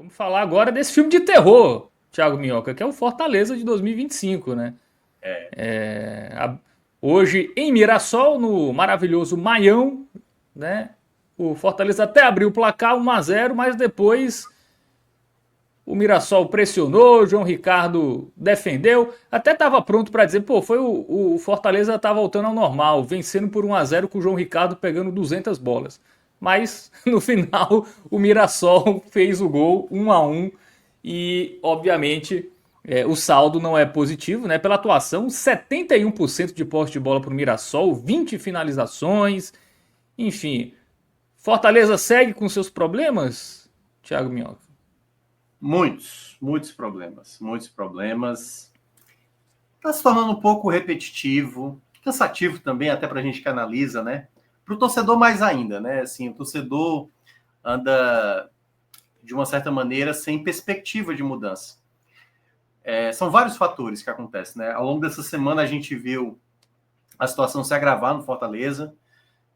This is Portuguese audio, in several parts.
Vamos falar agora desse filme de terror, Thiago Minhoca, que é o Fortaleza de 2025, né? É, Hoje, em Mirassol, no maravilhoso Maião, né? O Fortaleza até abriu o placar 1-0, mas depois o Mirassol pressionou, o João Ricardo defendeu, até estava pronto para dizer, pô, o Fortaleza tá voltando ao normal, vencendo por 1-0 com o João Ricardo pegando 200 bolas. Mas no final o Mirassol fez o gol 1-1 e obviamente o saldo não é positivo, né? Pela atuação, 71% de posse de bola para o Mirassol, 20 finalizações, enfim. Fortaleza segue com seus problemas, Thiago Minhoca? muitos problemas, muitos problemas. Está se tornando um pouco repetitivo, cansativo também, até para a gente que analisa, né? Para o torcedor mais ainda, né? Assim, o torcedor anda, de uma certa maneira, sem perspectiva de mudança. São vários fatores que acontecem, né? Ao longo dessa semana a gente viu a situação se agravar no Fortaleza,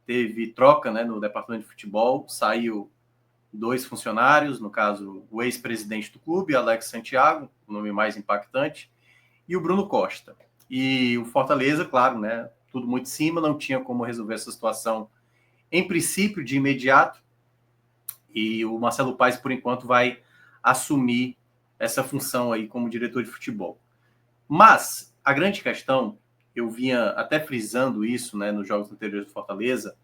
teve troca, né, no departamento de futebol, saiu 2 funcionários, no caso, o ex-presidente do clube, Alex Santiago, o nome mais impactante, e o Bruno Costa. E o Fortaleza, claro, né, tudo muito em cima, não tinha como resolver essa situação em princípio de imediato, e o Marcelo Paes, por enquanto, vai assumir essa função aí como diretor de futebol. Mas a grande questão, eu vinha até frisando isso, né, nos jogos anteriores do Fortaleza,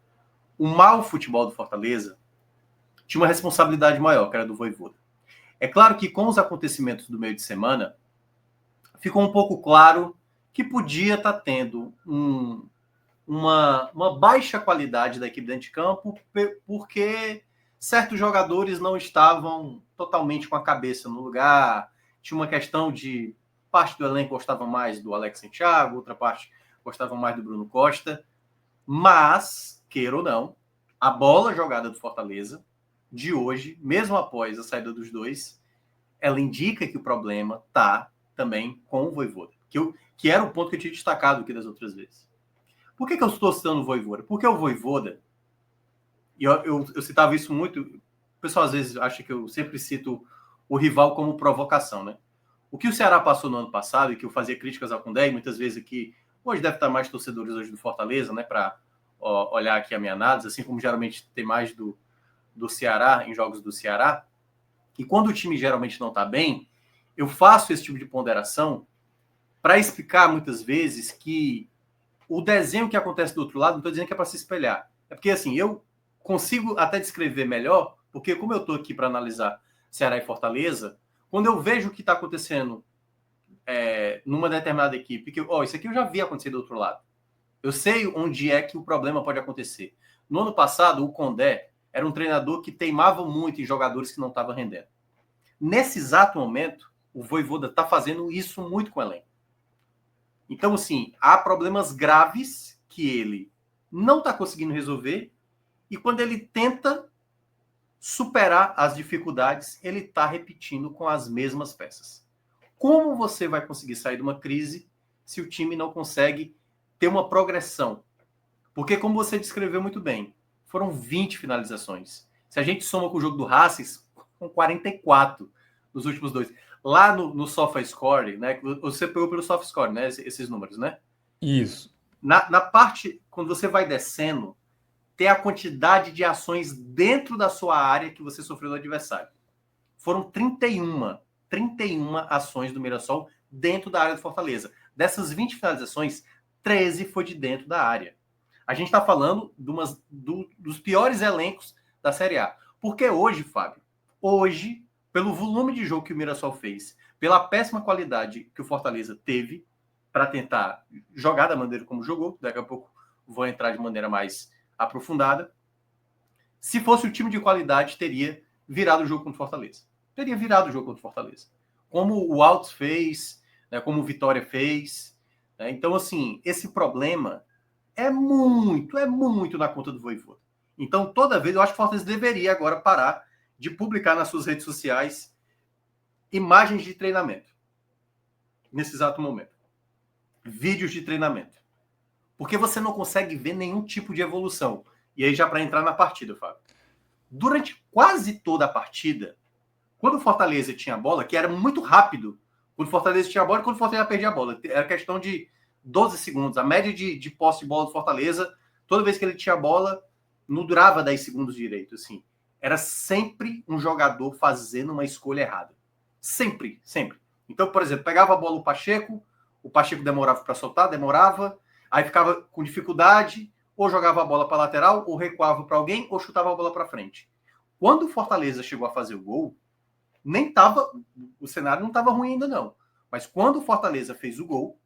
o mau futebol do Fortaleza tinha uma responsabilidade maior, que era do Vojvoda. É claro que com os acontecimentos do meio de semana, ficou um pouco claro que podia estar tendo uma baixa qualidade da equipe dentro de campo, porque certos jogadores não estavam totalmente com a cabeça no lugar. Tinha uma questão de parte do elenco gostava mais do Alex Santiago, outra parte gostava mais do Bruno Costa. Mas, queira ou não, a bola jogada do Fortaleza de hoje, mesmo após a saída dos dois, ela indica que o problema está também com o Vojvoda, que era o ponto que eu tinha destacado aqui das outras vezes. Por que eu estou citando o Vojvoda? Porque o Vojvoda, e eu citava isso muito, o pessoal às vezes acha que eu sempre cito o rival como provocação, né? O que o Ceará passou no ano passado, e que eu fazia críticas ao Condé, e muitas vezes aqui, hoje deve estar mais torcedores hoje do Fortaleza, né, para olhar aqui a minha análise, assim como geralmente tem mais do Ceará, em jogos do Ceará, e quando o time geralmente não está bem, eu faço esse tipo de ponderação para explicar muitas vezes que o desenho que acontece do outro lado, não estou dizendo que é para se espelhar. É porque, assim, eu consigo até descrever melhor, porque como eu estou aqui para analisar Ceará e Fortaleza, quando eu vejo o que está acontecendo numa determinada equipe, que isso aqui eu já vi acontecer do outro lado. Eu sei onde é que o problema pode acontecer. No ano passado, o Condé era um treinador que teimava muito em jogadores que não estavam rendendo. Nesse exato momento, o Vojvoda está fazendo isso muito com o elenco. Então, assim, há problemas graves que ele não está conseguindo resolver e quando ele tenta superar as dificuldades, ele está repetindo com as mesmas peças. Como você vai conseguir sair de uma crise se o time não consegue ter uma progressão? Porque, como você descreveu muito bem, foram 20 finalizações. Se a gente soma com o jogo do Racing, com 44 nos últimos dois. Lá no SofaScore, né? Você pegou pelo SofaScore, né? Esses números, né? Isso. Na parte, quando você vai descendo, tem a quantidade de ações dentro da sua área que você sofreu do adversário. Foram 31 ações do Mirassol dentro da área do Fortaleza. Dessas 20 finalizações, 13 foi de dentro da área. A gente está falando dos piores elencos da Série A. Porque hoje, Fábio, pelo volume de jogo que o Mirassol fez, pela péssima qualidade que o Fortaleza teve para tentar jogar da maneira como jogou, daqui a pouco vou entrar de maneira mais aprofundada, se fosse o time de qualidade, teria virado o jogo contra o Fortaleza. Teria virado o jogo contra o Fortaleza. Como o Altos fez, né, como o Vitória fez. Né? Então, assim, esse problema é muito na conta do Vojvoda. Então, toda vez, eu acho que o Fortaleza deveria agora parar de publicar nas suas redes sociais imagens de treinamento. Nesse exato momento. Vídeos de treinamento. Porque você não consegue ver nenhum tipo de evolução. E aí, já para entrar na partida, Fábio. Durante quase toda a partida, Quando o Fortaleza tinha a bola, que era muito rápido, quando o Fortaleza tinha a bola e quando o Fortaleza perdia a bola. Era questão de 12 segundos. A média de posse de bola do Fortaleza, toda vez que ele tinha a bola, não durava 10 segundos direito. Assim. Era sempre um jogador fazendo uma escolha errada. Sempre, sempre. Então, por exemplo, pegava a bola o Pacheco demorava para soltar, demorava, aí ficava com dificuldade, ou jogava a bola para lateral, ou recuava para alguém, ou chutava a bola para frente. Quando o Fortaleza chegou a fazer o gol, nem tava, o cenário não estava ruim ainda não. Mas quando o Fortaleza fez o gol,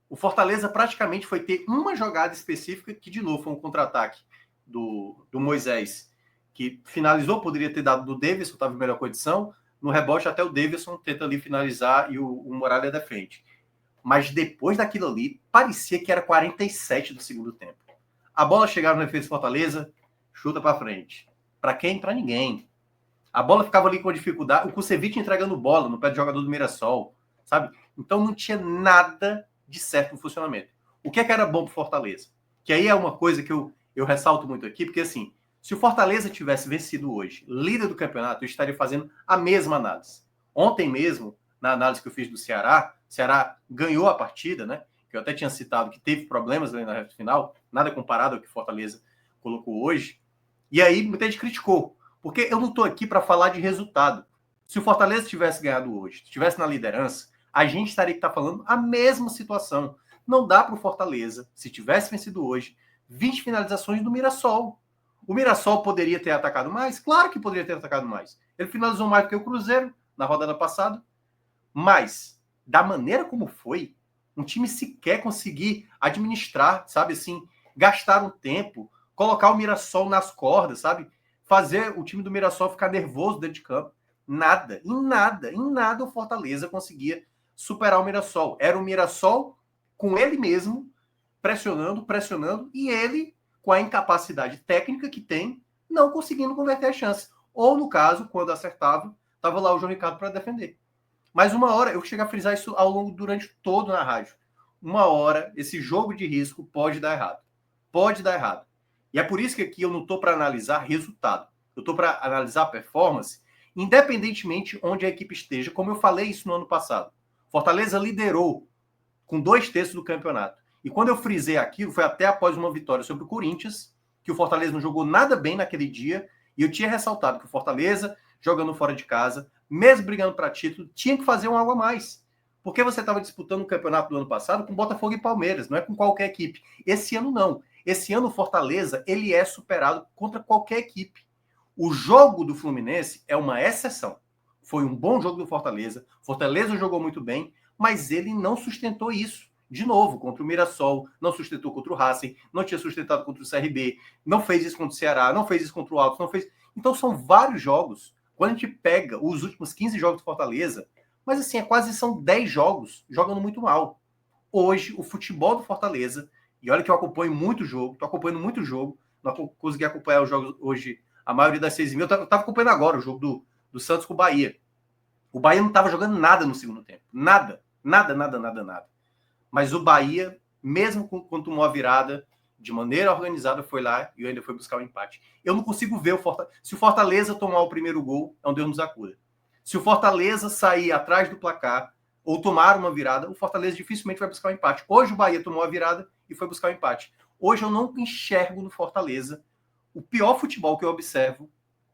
o Fortaleza praticamente foi ter uma jogada específica, que de novo foi um contra-ataque do Moisés, que finalizou, poderia ter dado do Davidson, estava em melhor condição. No rebote, até o Davidson tenta ali finalizar e o Muralha defende. Mas depois daquilo ali, parecia que era 47 do segundo tempo. A bola chegava no defesa do Fortaleza, chuta para frente. Para quem? Para ninguém. A bola ficava ali com dificuldade. O Kusevich entregando bola no pé do jogador do Mirassol, sabe? Então não tinha nada de certo no funcionamento. O que é que era bom pro Fortaleza? Que aí é uma coisa que eu ressalto muito aqui, porque assim, se o Fortaleza tivesse vencido hoje, líder do campeonato, eu estaria fazendo a mesma análise. Ontem mesmo, na análise que eu fiz do Ceará, o Ceará ganhou a partida, né? Que eu até tinha citado que teve problemas ali na reta final, nada comparado ao que o Fortaleza colocou hoje. E aí muita gente criticou. Porque eu não estou aqui para falar de resultado. Se o Fortaleza tivesse ganhado hoje, estivesse na liderança, a gente estaria que tá falando a mesma situação. Não dá para o Fortaleza, se tivesse vencido hoje, 20 finalizações do Mirassol. O Mirassol poderia ter atacado mais? Claro que poderia ter atacado mais. Ele finalizou mais do que o Cruzeiro na rodada passada. Mas, da maneira como foi, um time sequer conseguir administrar, sabe assim, gastar um tempo, colocar o Mirassol nas cordas, sabe? Fazer o time do Mirassol ficar nervoso dentro de campo. Nada, em nada o Fortaleza conseguia superar o Mirassol. Era o Mirassol com ele mesmo, pressionando, e ele, com a incapacidade técnica que tem, não conseguindo converter as chances. Ou, no caso, quando acertava, estava lá o João Ricardo para defender. Mas uma hora, eu chego a frisar isso ao longo, durante todo na rádio. Uma hora, esse jogo de risco pode dar errado. Pode dar errado. E é por isso que aqui eu não estou para analisar resultado. Eu estou para analisar performance, independentemente onde a equipe esteja, como eu falei isso no ano passado. Fortaleza liderou com 2/3 do campeonato. E quando eu frisei aquilo, foi até após uma vitória sobre o Corinthians, que o Fortaleza não jogou nada bem naquele dia, e eu tinha ressaltado que o Fortaleza, jogando fora de casa, mesmo brigando para título, tinha que fazer um algo a mais. Porque você estava disputando o campeonato do ano passado com Botafogo e Palmeiras, não é com qualquer equipe. Esse ano não. Esse ano o Fortaleza, ele é superado contra qualquer equipe. O jogo do Fluminense é uma exceção. Foi um bom jogo do Fortaleza. Fortaleza jogou muito bem, mas ele não sustentou isso. De novo, contra o Mirassol, não sustentou contra o Racing, não tinha sustentado contra o CRB, não fez isso contra o Ceará, não fez isso contra o Altos, não fez. Então são vários jogos. Quando a gente pega os últimos 15 jogos do Fortaleza, mas assim, quase são 10 jogos jogando muito mal. Hoje, o futebol do Fortaleza, e olha que eu acompanho muito jogo, tô acompanhando muito jogo, não consegui acompanhar os jogos hoje, a maioria das 6 mil, eu tava acompanhando agora o jogo do Santos com o Bahia. O Bahia não estava jogando nada no segundo tempo. Nada. Mas o Bahia, mesmo quando tomou a virada, de maneira organizada, foi lá e ainda foi buscar o empate. Eu não consigo ver o Fortaleza. Se o Fortaleza tomar o primeiro gol, é um Deus nos acuda. Se o Fortaleza sair atrás do placar ou tomar uma virada, o Fortaleza dificilmente vai buscar o empate. Hoje o Bahia tomou a virada e foi buscar o empate. Hoje eu não enxergo no Fortaleza. O pior futebol que eu observo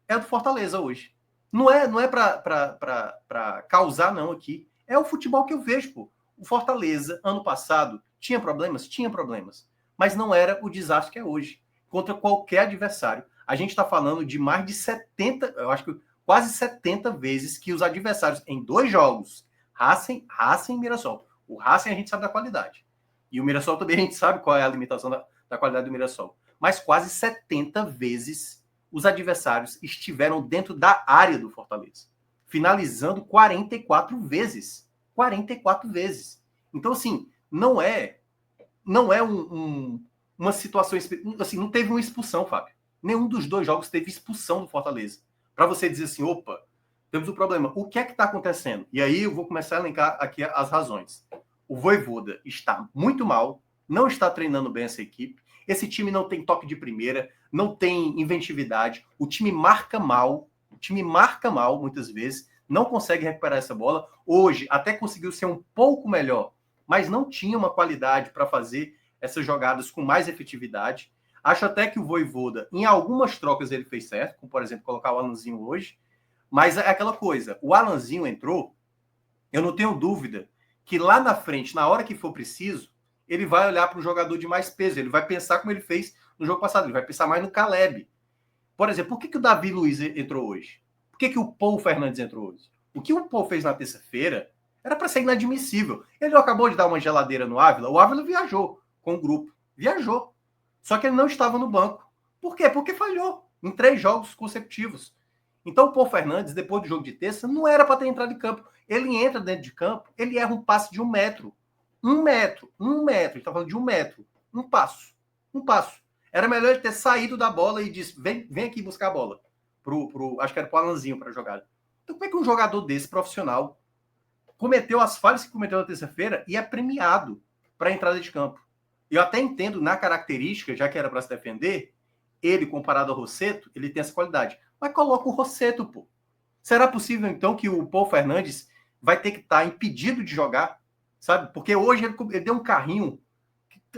é do Fortaleza hoje. Não é para causar, não, aqui. É o futebol que eu vejo, pô. O Fortaleza, ano passado, tinha problemas? Tinha problemas. Mas não era o desastre que é hoje. Contra qualquer adversário. A gente está falando de mais de 70, eu acho que quase 70 vezes que os adversários, em 2 jogos, Racing e Mirassol. O Racing a gente sabe da qualidade. E o Mirassol também a gente sabe qual é a limitação da qualidade do Mirassol. Mas quase 70 vezes os adversários estiveram dentro da área do Fortaleza. Finalizando 44 vezes. 44 vezes. Então, assim, não é uma situação... Assim, não teve uma expulsão, Fábio. Nenhum dos 2 jogos teve expulsão do Fortaleza. Para você dizer assim, opa, temos um problema. O que é que está acontecendo? E aí eu vou começar a elencar aqui as razões. O Vojvoda está muito mal, não está treinando bem essa equipe. Esse time não tem toque de primeira, não tem inventividade. O time marca mal, O time marca mal, muitas vezes, não consegue recuperar essa bola. Hoje, até conseguiu ser um pouco melhor, mas não tinha uma qualidade para fazer essas jogadas com mais efetividade. Acho até que o Vojvoda, em algumas trocas, ele fez certo, como, por exemplo, colocar o Alanzinho hoje. Mas é aquela coisa, o Alanzinho entrou, eu não tenho dúvida que lá na frente, na hora que for preciso, ele vai olhar para um jogador de mais peso, ele vai pensar como ele fez no jogo passado, ele vai pensar mais no Caleb. Por exemplo, por que o Davi Luiz entrou hoje? Por que o Paul Fernandes entrou hoje? O que o Paul fez na terça-feira era para ser inadmissível. Ele não acabou de dar uma geladeira no Ávila, o Ávila viajou com o grupo, viajou. Só que ele não estava no banco. Por quê? Porque falhou em 3 jogos consecutivos. Então o Paul Fernandes, depois do jogo de terça, não era para ter entrado em campo. Ele entra dentro de campo, ele erra um passe de 1 metro. 1 metro. A gente está falando de 1 metro. Um passo. Era melhor ele ter saído da bola e disse, vem aqui buscar a bola. Acho que era pro Alanzinho para a jogada. Então como é que um jogador desse, profissional, cometeu as falhas que cometeu na terça-feira e é premiado para a entrada de campo? Eu até entendo na característica, já que era para se defender, ele comparado ao Rossetto, ele tem essa qualidade. Mas coloca o Rossetto, pô. Será possível, então, que o Paul Fernandes vai ter que estar impedido de jogar? Sabe? Porque hoje ele deu um carrinho.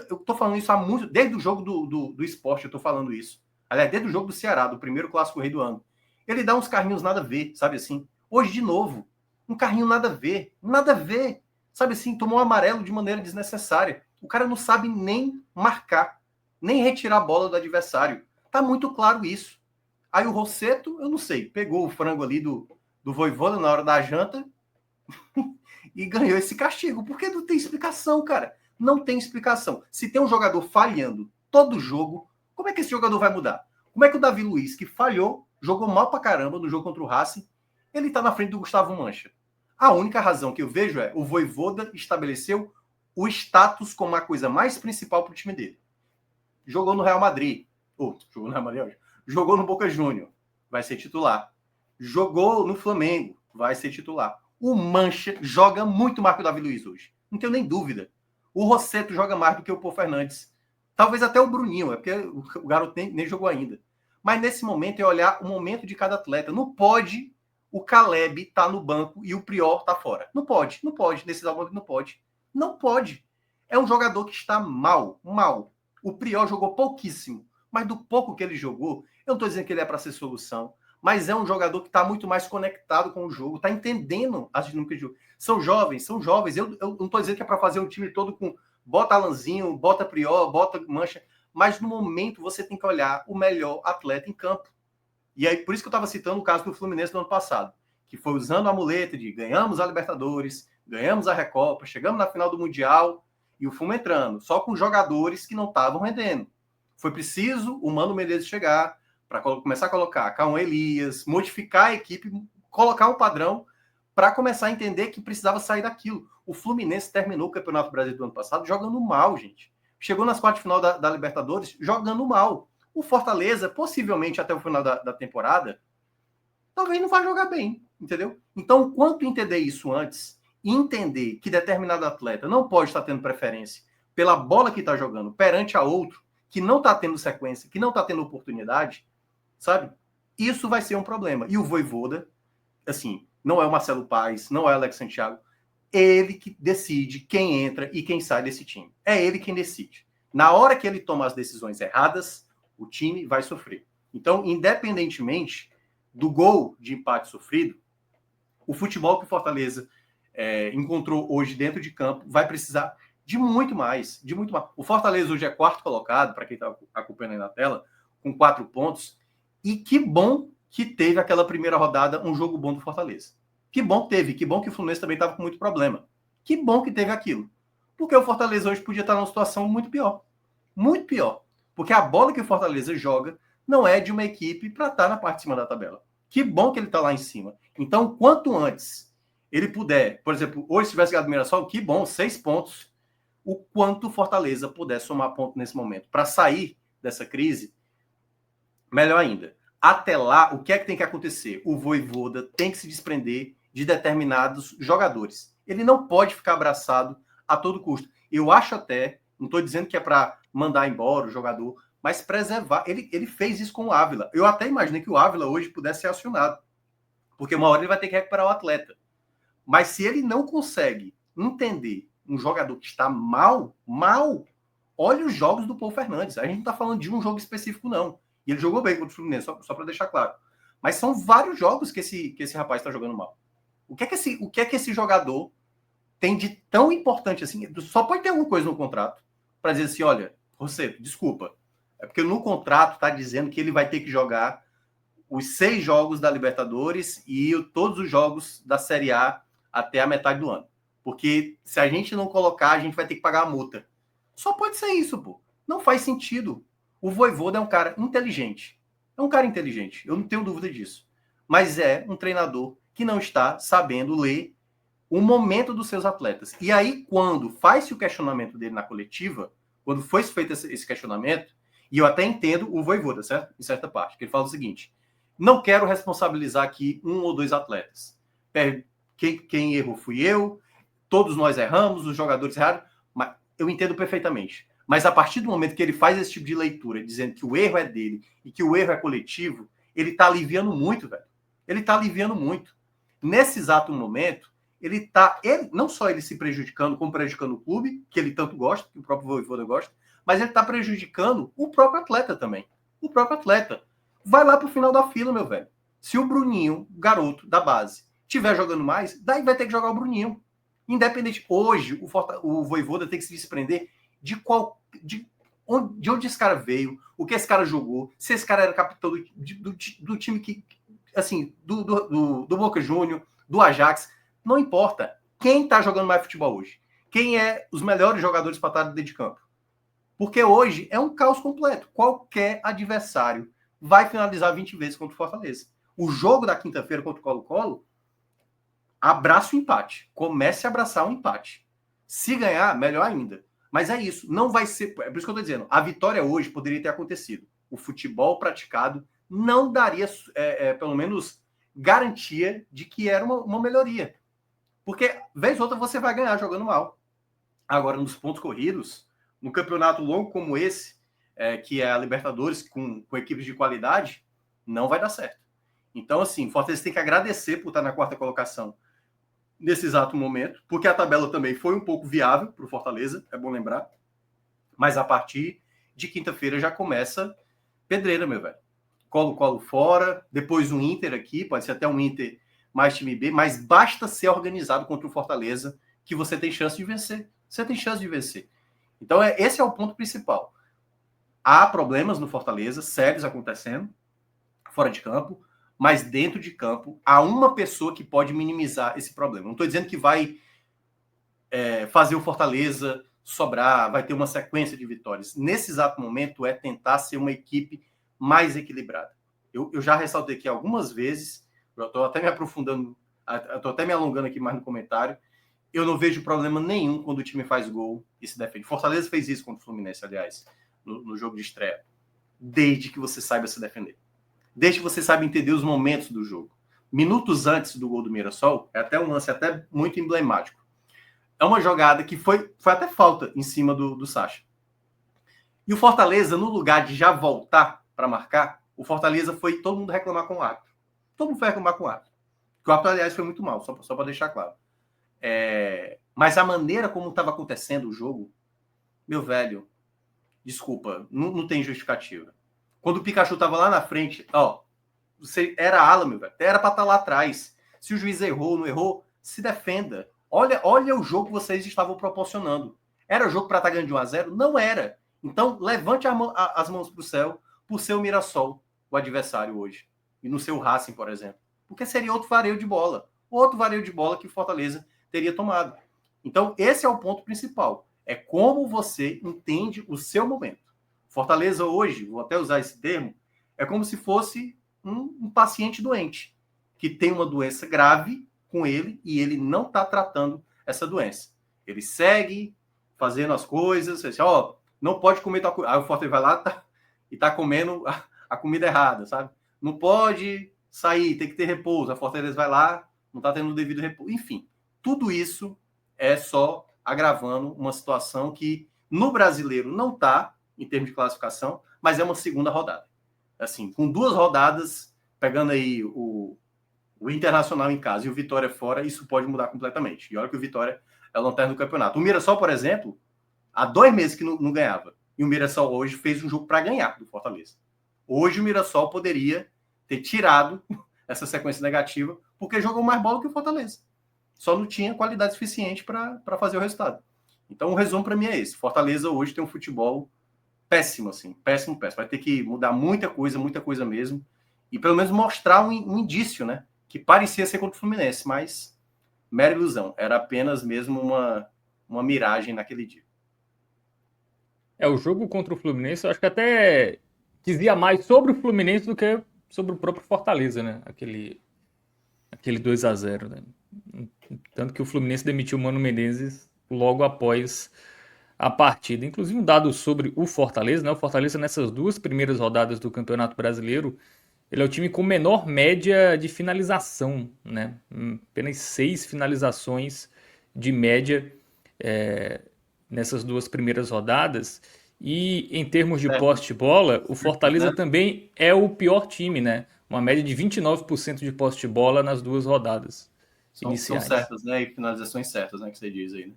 Eu tô falando isso há muito... Desde o jogo do esporte eu tô falando isso. Aliás, desde o jogo do Ceará, do primeiro clássico rei do ano. Ele dá uns carrinhos nada a ver, sabe assim? Hoje, de novo, um carrinho nada a ver. Nada a ver. Sabe assim, tomou um amarelo de maneira desnecessária. O cara não sabe nem marcar, nem retirar a bola do adversário. Tá muito claro isso. Aí o Rossetto, eu não sei, pegou o frango ali do Vojvoda na hora da janta e ganhou esse castigo. Porque não tem explicação, cara. Não tem explicação. Se tem um jogador falhando todo jogo, como é que esse jogador vai mudar? Como é que o Davi Luiz, que falhou, jogou mal pra caramba no jogo contra o Racing, ele tá na frente do Gustavo Mancha? A única razão que eu vejo é o Vojvoda estabeleceu o status como a coisa mais principal pro time dele. Jogou no Real Madrid. Jogou no Real Madrid hoje. Jogou no Boca Júnior. Vai ser titular. Jogou no Flamengo. Vai ser titular. O Mancha joga muito mais que o Davi Luiz hoje. Não tenho nem dúvida. O Rossetto joga mais do que o Paul Fernandes. Talvez até o Bruninho, é porque o garoto nem jogou ainda. Mas nesse momento é olhar o momento de cada atleta. Não pode o Caleb estar no banco e o Prior estar fora. Não pode. Nesse momento não pode. Não pode. É um jogador que está mal. O Prior jogou pouquíssimo. Mas do pouco que ele jogou, eu não estou dizendo que ele é para ser solução, mas é um jogador que está muito mais conectado com o jogo, está entendendo as dinâmicas de jogo. São jovens. Eu não estou dizendo que é para fazer um time todo com bota Alanzinho, bota Prior, bota Mancha, mas no momento você tem que olhar o melhor atleta em campo. E aí, por isso que eu estava citando o caso do Fluminense do ano passado, que foi usando a muleta de ganhamos a Libertadores, ganhamos a Recopa, chegamos na final do Mundial e o Fluminense entrando, só com jogadores que não estavam rendendo. Foi preciso o Mano Menezes chegar para começar a colocar Cauã Elias, modificar a equipe, colocar um padrão para começar a entender que precisava sair daquilo. O Fluminense terminou o Campeonato Brasileiro do ano passado jogando mal, gente. Chegou nas quartas de final da Libertadores jogando mal. O Fortaleza, possivelmente até o final da temporada, talvez não vá jogar bem, entendeu? Então, quanto entender isso antes e entender que determinado atleta não pode estar tendo preferência pela bola que está jogando perante a outro, que não está tendo sequência, que não está tendo oportunidade, sabe? Isso vai ser um problema. E o Vojvoda, assim, não é o Marcelo Paes, não é o Alex Santiago, ele que decide quem entra e quem sai desse time. É ele quem decide. Na hora que ele toma as decisões erradas, o time vai sofrer. Então, independentemente do gol de empate sofrido, o futebol que o Fortaleza encontrou hoje dentro de campo vai precisar de muito mais. O Fortaleza hoje é 4º colocado, para quem está acompanhando aí na tela, com 4 pontos. E que bom que teve aquela primeira rodada, um jogo bom do Fortaleza. Que bom que teve. Que bom que o Fluminense também estava com muito problema. Que bom que teve aquilo. Porque o Fortaleza hoje podia estar numa situação muito pior. Muito pior. Porque a bola que o Fortaleza joga não é de uma equipe para estar na parte de cima da tabela. Que bom que ele está lá em cima. Então, quanto antes ele puder, por exemplo, hoje se tivesse ganhado o Mirassol, que bom, 6 pontos. O quanto o Fortaleza puder somar ponto nesse momento para sair dessa crise, melhor ainda. Até lá, o que é que tem que acontecer? O Vojvoda tem que se desprender de determinados jogadores. Ele não pode ficar abraçado a todo custo. Eu acho até, não estou dizendo que é para mandar embora o jogador, mas preservar. Ele fez isso com o Ávila. Eu até imaginei que o Ávila hoje pudesse ser acionado. porque uma hora ele vai ter que recuperar o atleta. Mas se ele não consegue entender um jogador que está mal, olha os jogos do Paulo Fernandes. A gente não está falando de um jogo específico, não. E ele jogou bem contra o Fluminense, só para deixar claro. Mas são vários jogos que esse rapaz está jogando mal. O que é que esse jogador tem de tão importante assim? Só pode ter alguma coisa no contrato para dizer assim, olha, você, desculpa, é porque no contrato está dizendo que ele vai ter que jogar os 6 jogos da Libertadores e todos os jogos da Série A até a metade do ano. Porque se a gente não colocar, a gente vai ter que pagar a multa. Só pode ser isso, pô. Não faz sentido. O Vojvoda é um cara inteligente. É um cara inteligente, eu não tenho dúvida disso. Mas é um treinador que não está sabendo ler o momento dos seus atletas. E aí, quando faz-se o questionamento dele na coletiva, quando foi feito esse questionamento, e eu até entendo o Vojvoda, certo? Em certa parte, que ele fala o seguinte: não quero responsabilizar aqui 1 ou 2 atletas. Quem errou fui eu, todos nós erramos, os jogadores erraram, mas eu entendo perfeitamente. Mas a partir do momento que ele faz esse tipo de leitura, dizendo que o erro é dele e que o erro é coletivo, ele está aliviando muito, velho. Ele está aliviando muito. Nesse exato momento, não só ele se prejudicando, como prejudicando o clube, que ele tanto gosta, que o próprio Vojvoda gosta, mas ele está prejudicando o próprio atleta também. O próprio atleta. Vai lá pro final da fila, meu velho. Se o Bruninho, garoto da base, estiver jogando mais, daí vai ter que jogar o Bruninho. Independente. Hoje, o Vojvoda tem que se desprender de onde esse cara veio, o que esse cara jogou, se esse cara era capitão do time que, assim, do Boca Júnior, do Ajax. Não importa. Quem está jogando mais futebol hoje? Quem é os melhores jogadores para estar dentro de campo? Porque hoje é um caos completo. Qualquer adversário vai finalizar 20 vezes contra o Fortaleza. O jogo da quinta-feira contra o Colo-Colo, abraça o empate. Comece a abraçar o empate. Se ganhar, melhor ainda. Mas é isso. Não vai ser... É por isso que eu estou dizendo. A vitória hoje poderia ter acontecido. O futebol praticado não daria, pelo menos, garantia de que era uma melhoria. Porque, vez ou outra, você vai ganhar jogando mal. Agora, nos pontos corridos, num campeonato longo como esse, que é a Libertadores, com equipes de qualidade, não vai dar certo. Então, assim, o Fortaleza tem que agradecer por estar na 4ª colocação nesse exato momento, porque a tabela também foi um pouco viável para o Fortaleza, é bom lembrar. Mas a partir de quinta-feira já começa pedreira, meu velho. Colo-Colo fora, depois um Inter aqui, pode ser até um Inter mais time B, mas basta ser organizado contra o Fortaleza que você tem chance de vencer. Você tem chance de vencer. Então, esse é o ponto principal. Há problemas no Fortaleza, sérios acontecendo, fora de campo, mas dentro de campo, há uma pessoa que pode minimizar esse problema. Não estou dizendo que vai fazer o Fortaleza sobrar, vai ter uma sequência de vitórias. Nesse exato momento, é tentar ser uma equipe mais equilibrada. Eu já ressaltei aqui algumas vezes, eu estou até me aprofundando, estou até me alongando aqui mais no comentário, eu não vejo problema nenhum quando o time faz gol e se defende. Fortaleza fez isso contra o Fluminense, aliás, no jogo de estreia. Desde que você saiba se defender. Desde que você saiba entender os momentos do jogo. Minutos antes do gol do Mirassol, é até um lance até muito emblemático. É uma jogada que foi até falta em cima do Sacha. E o Fortaleza, no lugar de já voltar para marcar, o Fortaleza foi todo mundo reclamar com o árbitro. Todo mundo foi reclamar com o árbitro. Que o árbitro, aliás, foi muito mal, só para deixar claro. Mas a maneira como estava acontecendo o jogo, meu velho, desculpa, não tem justificativa. Quando o Pikachu estava lá na frente, você era ala, meu velho, era para estar lá atrás. Se o juiz errou, não errou, se defenda. Olha o jogo que vocês estavam proporcionando. Era jogo para estar ganhando de 1-0? Não era. Então, levante as mãos para o céu por ser o Mirassol, o adversário hoje. E no seu Racing, por exemplo. Porque seria outro vareio de bola. Outro vareio de bola que o Fortaleza teria tomado. Então, esse é o ponto principal. É como você entende o seu momento. Fortaleza hoje, vou até usar esse termo, é como se fosse um paciente doente, que tem uma doença grave com ele e ele não está tratando essa doença. Ele segue fazendo as coisas, assim, não pode comer tal coisa. Aí o Fortaleza vai lá e está comendo a comida errada, sabe? Não pode sair, tem que ter repouso. A Fortaleza vai lá, não está tendo o devido repouso. Enfim, tudo isso é só agravando uma situação que no brasileiro não está, em termos de classificação, mas é uma segunda rodada. Assim, com 2 rodadas, pegando aí o o Internacional em casa e o Vitória fora, isso pode mudar completamente. E olha que o Vitória é o lanterna do campeonato. O Mirassol, por exemplo, há 2 meses que não ganhava. E o Mirassol hoje fez um jogo para ganhar do Fortaleza. Hoje o Mirassol poderia ter tirado essa sequência negativa, porque jogou mais bola que o Fortaleza. Só não tinha qualidade suficiente para fazer o resultado. Então, o resumo para mim é esse. Fortaleza hoje tem um futebol péssimo, assim. Péssimo, péssimo. Vai ter que mudar muita coisa mesmo. E pelo menos mostrar um indício, né? Que parecia ser contra o Fluminense, mas mera ilusão. Era apenas mesmo uma miragem naquele dia. O jogo contra o Fluminense, eu acho que até dizia mais sobre o Fluminense do que sobre o próprio Fortaleza, né? Aquele 2-0, né? Tanto que o Fluminense demitiu o Mano Menezes logo após a partida. Inclusive um dado sobre o Fortaleza, né? O Fortaleza nessas 2 primeiras rodadas do Campeonato Brasileiro, ele é o time com menor média de finalização, né? Apenas 6 finalizações de média nessas 2 primeiras rodadas. E em termos de posse de bola, o Fortaleza também é o pior time, né? Uma média de 29% de posse de bola nas 2 rodadas iniciais. São certas, né? E finalizações certas, né? Que você diz aí, né?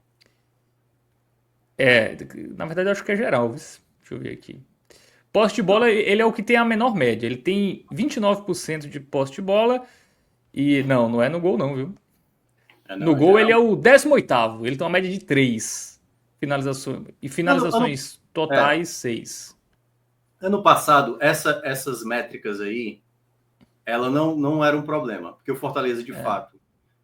Na verdade eu acho que é geral, deixa eu ver aqui. Posse de bola, ele é o que tem a menor média. Ele tem 29% de posse de bola e não é no gol não, viu? No gol ele é o 18º, ele tem uma média de 3 finalizações. E finalizações totais, 6. Ano passado, essas métricas aí, ela não era um problema, porque o Fortaleza, de fato,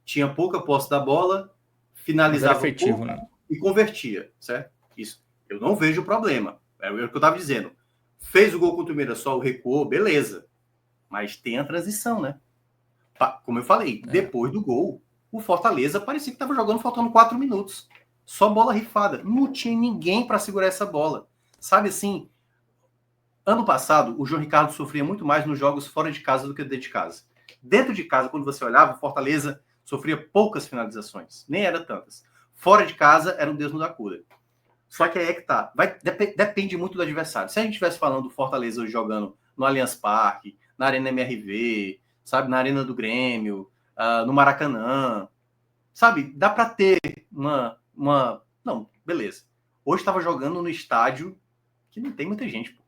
tinha pouca posse da bola, finalizava efetivo, pouco né? e convertia, certo? Isso. Eu não vejo problema. É o que eu estava dizendo. Fez o gol contra o Mirassol, recuou, beleza. Mas tem a transição, né? Como eu falei, depois do gol, o Fortaleza parecia que estava jogando faltando 4 minutos. Só bola rifada. Não tinha ninguém para segurar essa bola. Sabe assim, ano passado, o João Ricardo sofria muito mais nos jogos fora de casa do que dentro de casa. Dentro de casa, quando você olhava, o Fortaleza sofria poucas finalizações. Nem era tantas. Fora de casa, era um Deus nos acuda. Só que aí é que tá. Depende muito do adversário. Se a gente estivesse falando do Fortaleza jogando no Allianz Parque, na Arena MRV, sabe, na Arena do Grêmio, no Maracanã, sabe, dá para ter uma... Não, beleza. Hoje estava jogando no estádio que não tem muita gente, pô.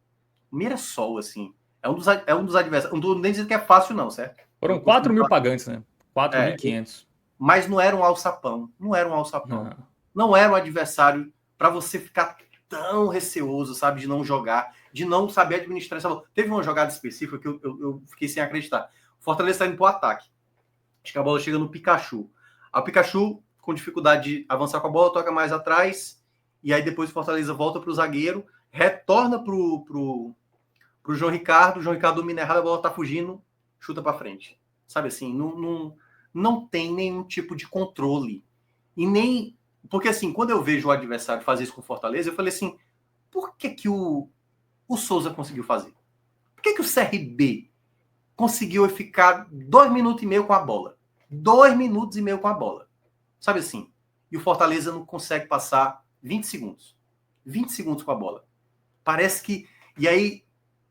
Mirassol, assim, é um dos adversários. Não estou nem dizendo que é fácil, não, certo? Foram 4 mil pagantes, né? 4.500. Mas não era um alçapão. Não era um alçapão. Não era um adversário para você ficar tão receoso, sabe, de não jogar, de não saber administrar essa bola. Teve uma jogada específica que eu fiquei sem acreditar. O Fortaleza está indo para o ataque. Acho que a bola chega no Pikachu. O Pikachu, com dificuldade de avançar com a bola, toca mais atrás, e aí depois o Fortaleza volta para o zagueiro, retorna para o João Ricardo domina errado, a bola está fugindo, chuta para frente. Sabe assim, não tem nenhum tipo de controle. E nem... Porque assim, quando eu vejo o adversário fazer isso com o Fortaleza, eu falei assim, por que o Souza conseguiu fazer? Por que o CRB conseguiu ficar 2 minutos e meio com a bola? 2 minutos e meio com a bola. Sabe assim? E o Fortaleza não consegue passar 20 segundos. 20 segundos com a bola. Parece que... E aí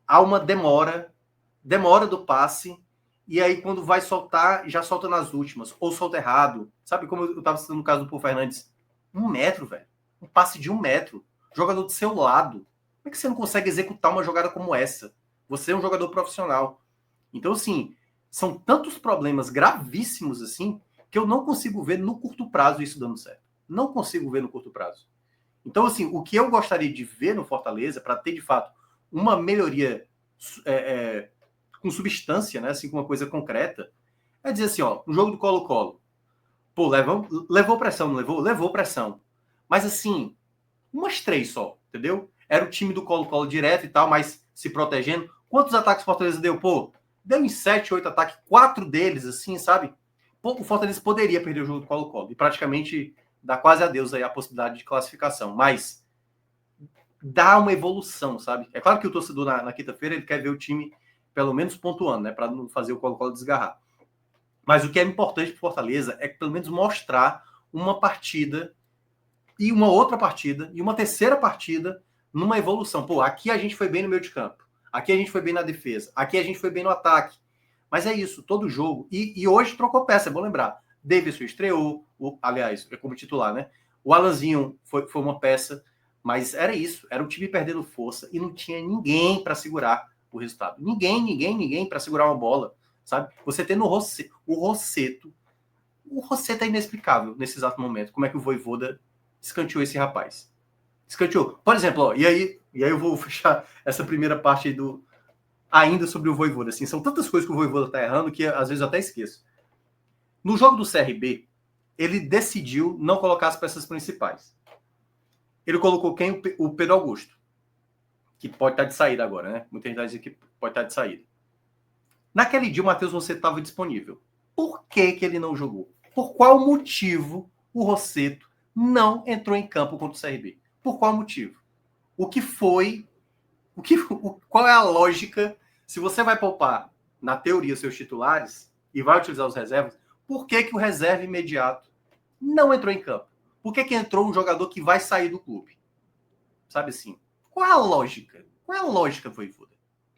há uma demora do passe, e aí quando vai soltar, já solta nas últimas, ou solta errado. Sabe como eu estava citando no caso do Paul Fernandes? 1 metro, velho. Um passe de 1 metro. Jogador do seu lado. Como é que você não consegue executar uma jogada como essa? Você é um jogador profissional. Então, assim, são tantos problemas gravíssimos, assim, que eu não consigo ver no curto prazo isso dando certo. Não consigo ver no curto prazo. Então, assim, o que eu gostaria de ver no Fortaleza, para ter, de fato, uma melhoria com substância, né, assim, com uma coisa concreta, é dizer assim, ó, no jogo do Colo-Colo, pô, levou pressão, não levou? Levou pressão. Mas, assim, umas 3 só, entendeu? Era o time do Colo-Colo direto e tal, mas se protegendo. Quantos ataques o Fortaleza deu? Pô, deu em 7, 8 ataques, 4 deles, assim, sabe? Pô, o Fortaleza poderia perder o jogo do Colo-Colo e praticamente dá quase a Deus aí a possibilidade de classificação. Mas dá uma evolução, sabe? É claro que o torcedor na quinta-feira ele quer ver o time pelo menos pontuando, né? Para não fazer o Colo-Colo desgarrar. Mas o que é importante para o Fortaleza é pelo menos mostrar uma partida e uma outra partida e uma terceira partida numa evolução. Pô, aqui a gente foi bem no meio de campo. Aqui a gente foi bem na defesa. Aqui a gente foi bem no ataque. Mas é isso, todo jogo. E hoje trocou peça, é bom lembrar. Davidson estreou, aliás, como titular, né? O Alanzinho foi uma peça, mas era isso. Era o time perdendo força e não tinha ninguém para segurar o resultado. Ninguém para segurar uma bola, sabe? Você tendo o Rossetto. O Rossetto é inexplicável nesse exato momento. Como é que o Vojvoda escanteou esse rapaz? Escanteou. Por exemplo, ó, e aí eu vou fechar essa primeira parte aí ainda sobre o Vojvoda. Assim, são tantas coisas que o Vojvoda tá errando que às vezes eu até esqueço. No jogo do CRB, ele decidiu não colocar as peças principais. Ele colocou quem? O Pedro Augusto, que pode estar de saída agora, né? Muita gente vai dizer que pode estar de saída. Naquele dia, o Matheus Rossetto estava disponível. Por que ele não jogou? Por qual motivo o Rossetto não entrou em campo contra o CRB? Por qual motivo? Qual é a lógica? Se você vai poupar, na teoria, seus titulares e vai utilizar os reservas, por que o reserva imediato não entrou em campo? Por que entrou um jogador que vai sair do clube? Sabe assim? Qual é a lógica? Qual é a lógica, Vojvoda?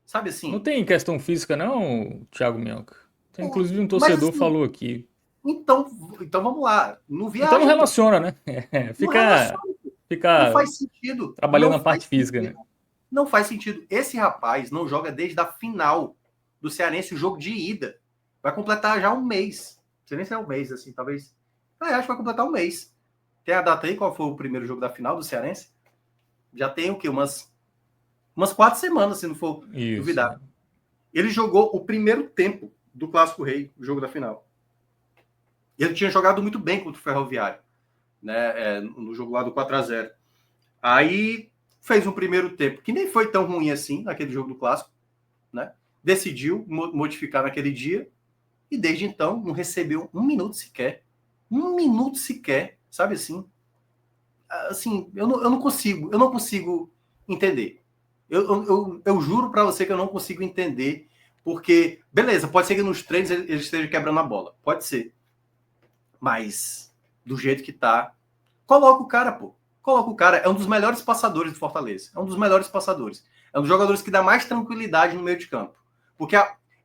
Sabe assim? Não tem questão física, não, Thiago Minhoca? Tem, inclusive, um Mas, torcedor assim, falou aqui. Então vamos lá. Não viaja. Então não relaciona, né? Não Fica faz sentido. trabalhando Não a parte faz física, né? sentido. Não faz sentido. Esse rapaz não joga desde a final do Cearense, o jogo de ida. Vai completar já um mês. Não sei nem se é um mês, assim, talvez. Acho que vai completar um mês. Tem a data aí? Qual foi o primeiro jogo da final do Cearense? Já tem o quê? Umas 4 semanas, se não for duvidar. Isso. Ele jogou o primeiro tempo do Clássico Rei, o jogo da final. Ele tinha jogado muito bem contra o Ferroviário, né? No jogo lá do 4-0. Aí fez um primeiro tempo que nem foi tão ruim assim, naquele jogo do Clássico, né? Decidiu modificar naquele dia e desde então não recebeu um minuto sequer. Um minuto sequer, sabe assim? Assim, eu não consigo entender. Eu juro para você que eu não consigo entender, porque, beleza, pode ser que nos treinos ele esteja quebrando a bola, pode ser. Mas, do jeito que tá, coloca o cara, pô. Coloca o cara. É um dos melhores passadores do Fortaleza. É um dos melhores passadores. É um dos jogadores que dá mais tranquilidade no meio de campo.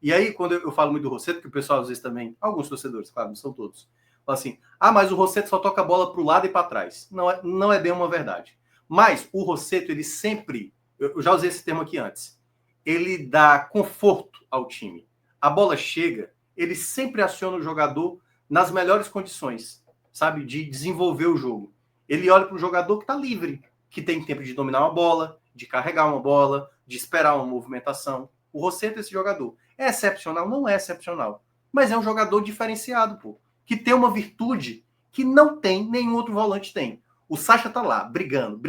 E aí, quando eu falo muito do Rossetto, que o pessoal às vezes também, alguns torcedores, claro, não são todos, fala assim, mas o Rossetto só toca a bola pro lado e para trás. Não é bem uma verdade. Mas o Rossetto, ele sempre, eu já usei esse termo aqui antes, ele dá conforto ao time. A bola chega, ele sempre aciona o jogador nas melhores condições, sabe, de desenvolver o jogo. Ele olha para o jogador que está livre, que tem tempo de dominar uma bola, de carregar uma bola, de esperar uma movimentação. O Rossetto é esse jogador. É excepcional? Não é excepcional. Mas é um jogador diferenciado, pô, que tem uma virtude que não tem nenhum outro volante tem. O Sacha tá lá, brigando.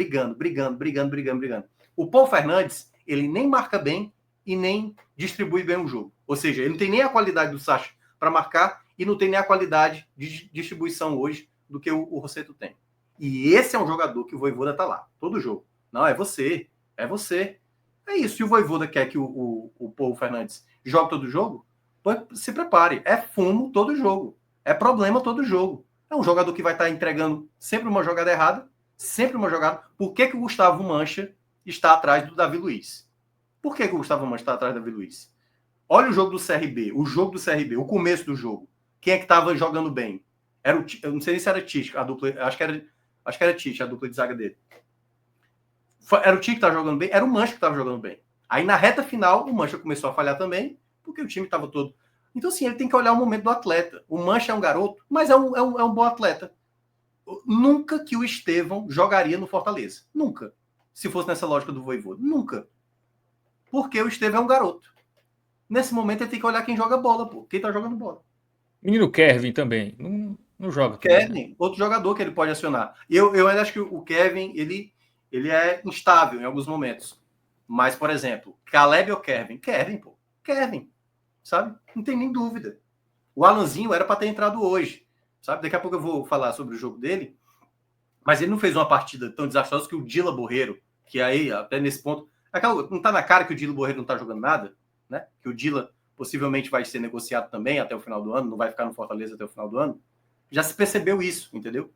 O Paulo Fernandes, ele nem marca bem e nem distribui bem o jogo. Ou seja, ele não tem nem a qualidade do Sacha para marcar e não tem nem a qualidade de distribuição hoje do que o Rossetto tem. E esse é um jogador que o Vojvoda tá lá, todo jogo. Não, é você. É isso. Se o Vojvoda quer que o Paulo Fernandes jogue todo jogo, se prepare. É fumo todo jogo. É problema todo jogo. É um jogador que vai estar entregando sempre uma jogada errada, sempre uma jogada. Por que o Gustavo Mancha está atrás do Davi Luiz? Por que o Gustavo Mancha está atrás do Davi Luiz? Olha o jogo do CRB, o começo do jogo. Quem é que estava jogando bem? Eu não sei nem se era Tite, a dupla, acho que era Tite, a dupla de zaga dele. Era o Tite que estava jogando bem, era o Mancha que estava jogando bem. Aí na reta final, o Mancha começou a falhar também, porque o time estava todo... Então, assim, ele tem que olhar o momento do atleta. O Mancha é um garoto, mas é um bom atleta. Nunca que o Estevão jogaria no Fortaleza. Nunca. Se fosse nessa lógica do Vojvoda. Nunca. Porque o Estevão é um garoto. Nesse momento ele tem que olhar quem joga bola, pô. Quem tá jogando bola. Menino Kevin também. Não joga Kevin, também, né? outro jogador que ele pode acionar. Eu ainda acho que o Kevin, ele é instável em alguns momentos. Mas, por exemplo, Caleb ou Kevin? Kevin, pô. Kevin. Sabe? Não tem nem dúvida. O Alanzinho era para ter entrado hoje. Sabe? Daqui a pouco eu vou falar sobre o jogo dele. Mas ele não fez uma partida tão desastrosa que o Dila Borreiro, que aí, até nesse ponto... não tá na cara que o Dila Borreiro não tá jogando nada? Né? Que o Dila possivelmente vai ser negociado também até o final do ano, não vai ficar no Fortaleza até o final do ano. Já se percebeu isso, entendeu?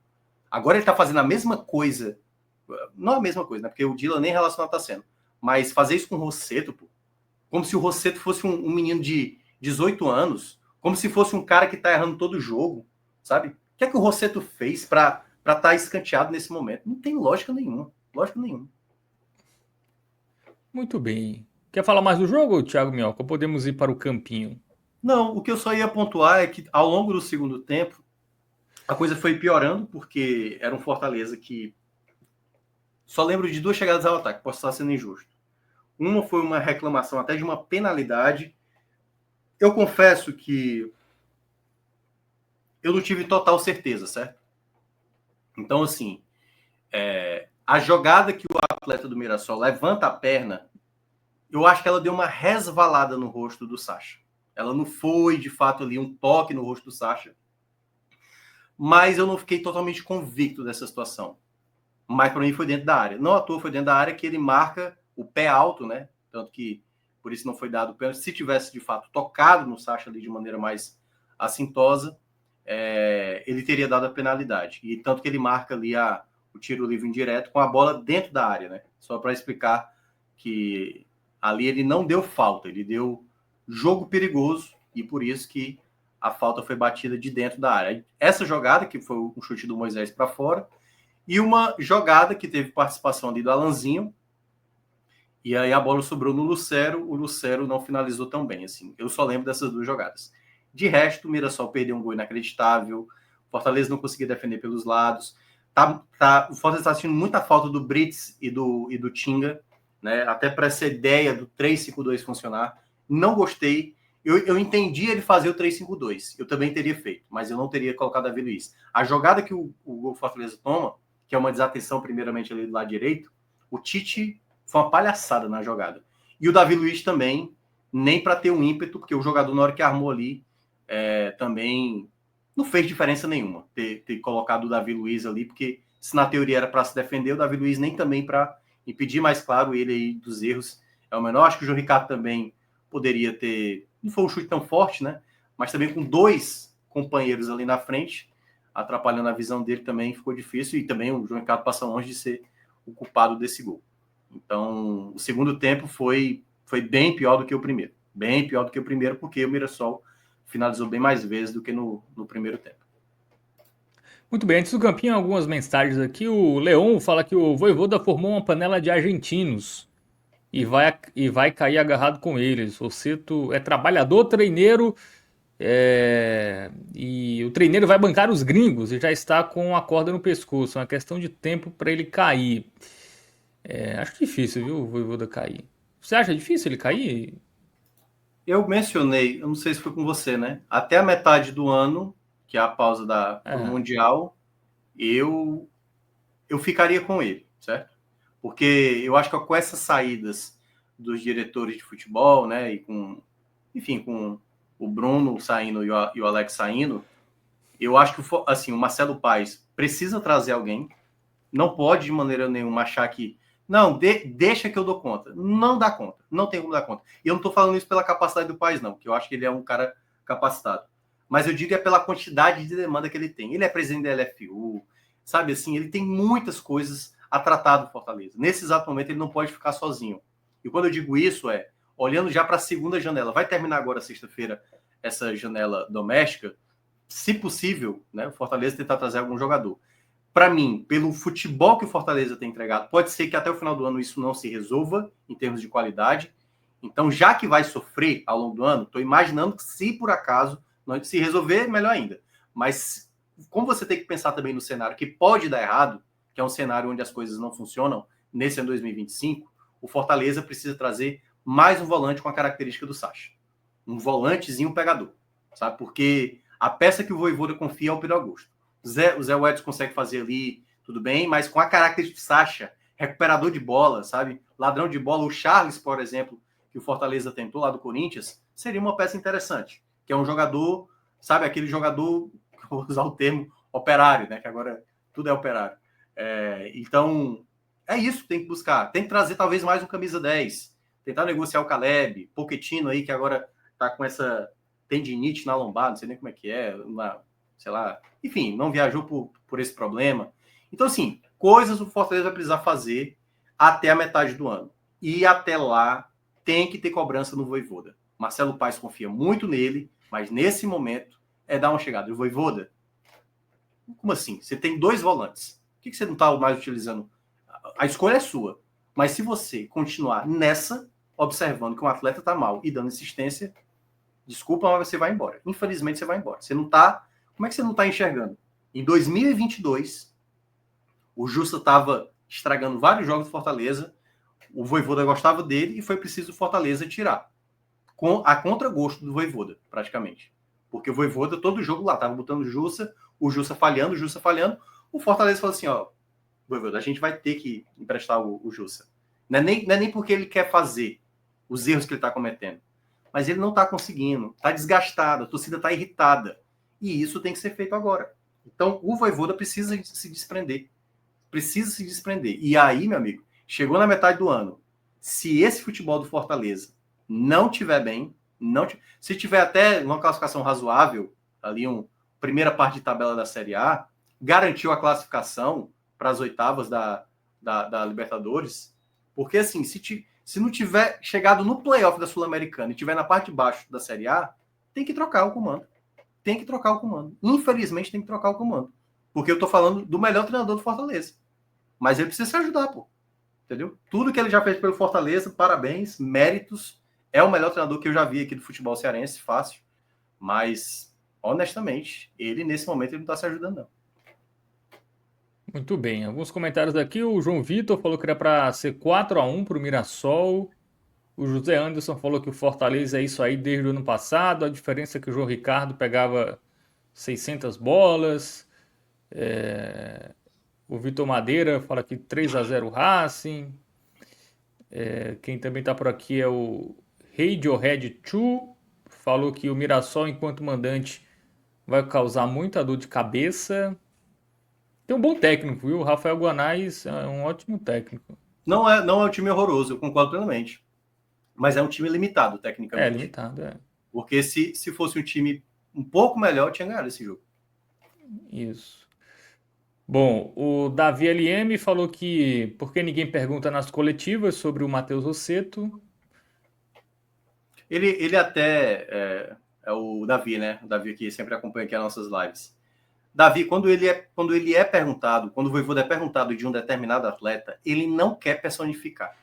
Agora ele tá fazendo a mesma coisa, não a mesma coisa, né? Porque o Dila nem relacionado tá sendo, mas fazer isso com o Rossetto, pô, como se o Rossetto fosse um menino de 18 anos, como se fosse um cara que tá errando todo o jogo, sabe? O que é que o Rossetto fez para estar escanteado nesse momento? Não tem lógica nenhuma. Lógica nenhuma. Muito bem. Quer falar mais do jogo, Thiago Minhoca? Ou podemos ir para o campinho? Não, o que eu só ia pontuar é que ao longo do segundo tempo, a coisa foi piorando, porque era um Fortaleza que só lembro de 2 chegadas ao ataque, posso estar sendo injusto. Uma foi uma reclamação até de uma penalidade. Eu confesso que eu não tive total certeza, certo? Então, assim, a jogada que o atleta do Mirassol levanta a perna, eu acho que ela deu uma resvalada no rosto do Sacha. Ela não foi, de fato, ali um toque no rosto do Sacha, mas eu não fiquei totalmente convicto dessa situação. Mas para mim foi dentro da área. Não à toa foi dentro da área que ele marca o pé alto, né? Tanto que por isso não foi dado o pênalti. Se tivesse, de fato, tocado no Sacha ali de maneira mais assintosa, ele teria dado a penalidade. E tanto que ele marca ali o tiro livre indireto com a bola dentro da área, né? Só para explicar que ali ele não deu falta, ele deu jogo perigoso e por isso que a falta foi batida de dentro da área. Essa jogada, que foi um chute do Moisés para fora, e uma jogada que teve participação ali do Alanzinho, e aí a bola sobrou no Lucero, o Lucero não finalizou tão bem, assim. Eu só lembro dessas 2 jogadas. De resto, o Mirassol perdeu um gol inacreditável, o Fortaleza não conseguia defender pelos lados, o Fortaleza está sentindo muita falta do Brits e do Tinga, né? Até para essa ideia do 3-5-2 funcionar. Não gostei. Eu entendi ele fazer o 3-5-2. Eu também teria feito, mas eu não teria colocado Davi Luiz. A jogada que o Fortaleza toma, que é uma desatenção primeiramente ali do lado direito, o Tite foi uma palhaçada na jogada. E o Davi Luiz também, nem para ter um ímpeto, porque o jogador, na hora que armou ali, também não fez diferença nenhuma ter colocado o Davi Luiz ali, porque se na teoria era para se defender, o Davi Luiz nem também para impedir, mais claro, ele aí dos erros é o menor. Acho que o João Ricardo também poderia ter, não foi um chute tão forte, né? Mas também com 2 companheiros ali na frente, atrapalhando a visão dele também ficou difícil, e também o João Ricardo passa longe de ser o culpado desse gol. Então, o segundo tempo foi bem pior do que o primeiro. Bem pior do que o primeiro, porque o Mirassol finalizou bem mais vezes do que no primeiro tempo. Muito bem, antes do campinho, algumas mensagens aqui. O Leon fala que o Vojvoda formou uma panela de argentinos e vai cair agarrado com eles. O Rossetto é trabalhador, treineiro, e o treineiro vai bancar os gringos e já está com a corda no pescoço. É uma questão de tempo para ele cair. Acho difícil, viu, o Vojvoda cair. Você acha difícil ele cair? Eu mencionei, eu não sei se foi com você, né? Até a metade do ano, que é a pausa pro Mundial, eu ficaria com ele, certo? Porque eu acho que com essas saídas dos diretores de futebol, né? E com o Bruno saindo e o Alex saindo, eu acho que assim, o Marcelo Paes precisa trazer alguém. Não pode de maneira nenhuma achar que não, deixa que eu dou conta. Não dá conta. Não tem como dar conta. E eu não estou falando isso pela capacidade do Paes, não, porque eu acho que ele é um cara capacitado. Mas eu digo pela quantidade de demanda que ele tem. Ele é presidente da LFU, sabe assim, ele tem muitas coisas a tratar do Fortaleza. Nesse exato momento, ele não pode ficar sozinho. E quando eu digo isso, olhando já para a segunda janela. Vai terminar agora, sexta-feira, essa janela doméstica. Se possível, né, o Fortaleza tentar trazer algum jogador. Para mim, pelo futebol que o Fortaleza tem entregado, pode ser que até o final do ano isso não se resolva em termos de qualidade. Então, já que vai sofrer ao longo do ano, estou imaginando que se por acaso não se resolver, melhor ainda. Mas como você tem que pensar também no cenário que pode dar errado, que é um cenário onde as coisas não funcionam, nesse ano 2025, o Fortaleza precisa trazer mais um volante com a característica do Sacha. Um volantezinho pegador, sabe? Porque a peça que o Vojvoda confia é o Pedro Augusto. O Zé Welles consegue fazer ali, tudo bem, mas com a característica de Sacha, recuperador de bola, sabe? Ladrão de bola. O Charles, por exemplo, que o Fortaleza tentou lá do Corinthians, seria uma peça interessante, que é um jogador, sabe, aquele jogador, vou usar o termo, operário, né? Que agora tudo é operário. Então, é isso que tem que buscar. Tem que trazer talvez mais um camisa 10, tentar negociar o Caleb, Pochettino aí, que agora tá com essa tendinite na lombar, não sei nem como é que é, sei lá, enfim, não viajou por esse problema. Então, assim, coisas o Fortaleza vai precisar fazer até a metade do ano. E até lá tem que ter cobrança no Vojvoda. Marcelo Paes confia muito nele, mas nesse momento é dar uma chegada. O Vojvoda, como assim? Você tem 2 volantes. Por que você não está mais utilizando? A escolha é sua. Mas se você continuar nessa, observando que um atleta está mal e dando insistência, desculpa, mas você vai embora. Infelizmente, você vai embora. Você não tá. Como é que você não está enxergando? Em 2022, o Jussa estava estragando vários jogos do Fortaleza. O Vojvoda gostava dele e foi preciso o Fortaleza tirar. Com a contragosto do Vojvoda, praticamente. Porque o Vojvoda, todo jogo lá, estava botando o Jussa falhando. O Fortaleza falou assim, ó, Vojvoda, a gente vai ter que emprestar o Jussa. Não é nem porque ele quer fazer os erros que ele está cometendo. Mas ele não está conseguindo. Está desgastado, a torcida está irritada. E isso tem que ser feito agora. Então, o Vojvoda precisa se desprender. Precisa se desprender. E aí, meu amigo, chegou na metade do ano. Se esse futebol do Fortaleza não tiver bem, se tiver até uma classificação razoável, ali primeira parte de tabela da Série A, garantiu a classificação para as oitavas da Libertadores, porque assim, se não tiver chegado no playoff da Sul-Americana e tiver na parte de baixo da Série A, tem que trocar o comando. Tem que trocar o comando. Infelizmente tem que trocar o comando. Porque eu tô falando do melhor treinador do Fortaleza. Mas ele precisa se ajudar, pô. Entendeu? Tudo que ele já fez pelo Fortaleza, parabéns, méritos. É o melhor treinador que eu já vi aqui do futebol cearense, fácil. Mas, honestamente, ele nesse momento ele não está se ajudando, não. Muito bem. Alguns comentários aqui. O João Vitor falou que era para ser 4-1 para o Mirassol. O José Anderson falou que o Fortaleza é isso aí desde o ano passado. A diferença é que o João Ricardo pegava 600 bolas. O Vitor Madeira fala que 3-0 Racing. Quem também está por aqui é o Radiohead 2. Falou que o Mirassol, enquanto mandante, vai causar muita dor de cabeça. Tem um bom técnico, viu? O Rafael Guanais é um ótimo técnico. Não é um time horroroso, eu concordo plenamente. Mas é um time limitado, tecnicamente. Limitado, Porque se fosse um time um pouco melhor, tinha ganhado esse jogo. Isso. Bom, o Davi LM falou que por que ninguém pergunta nas coletivas sobre o Matheus Rossetto. Ele até é o Davi, né? O Davi que sempre acompanha aqui as nossas lives. Davi, quando ele é perguntado, quando o Vojvoda é perguntado de um determinado atleta, ele não quer personificar.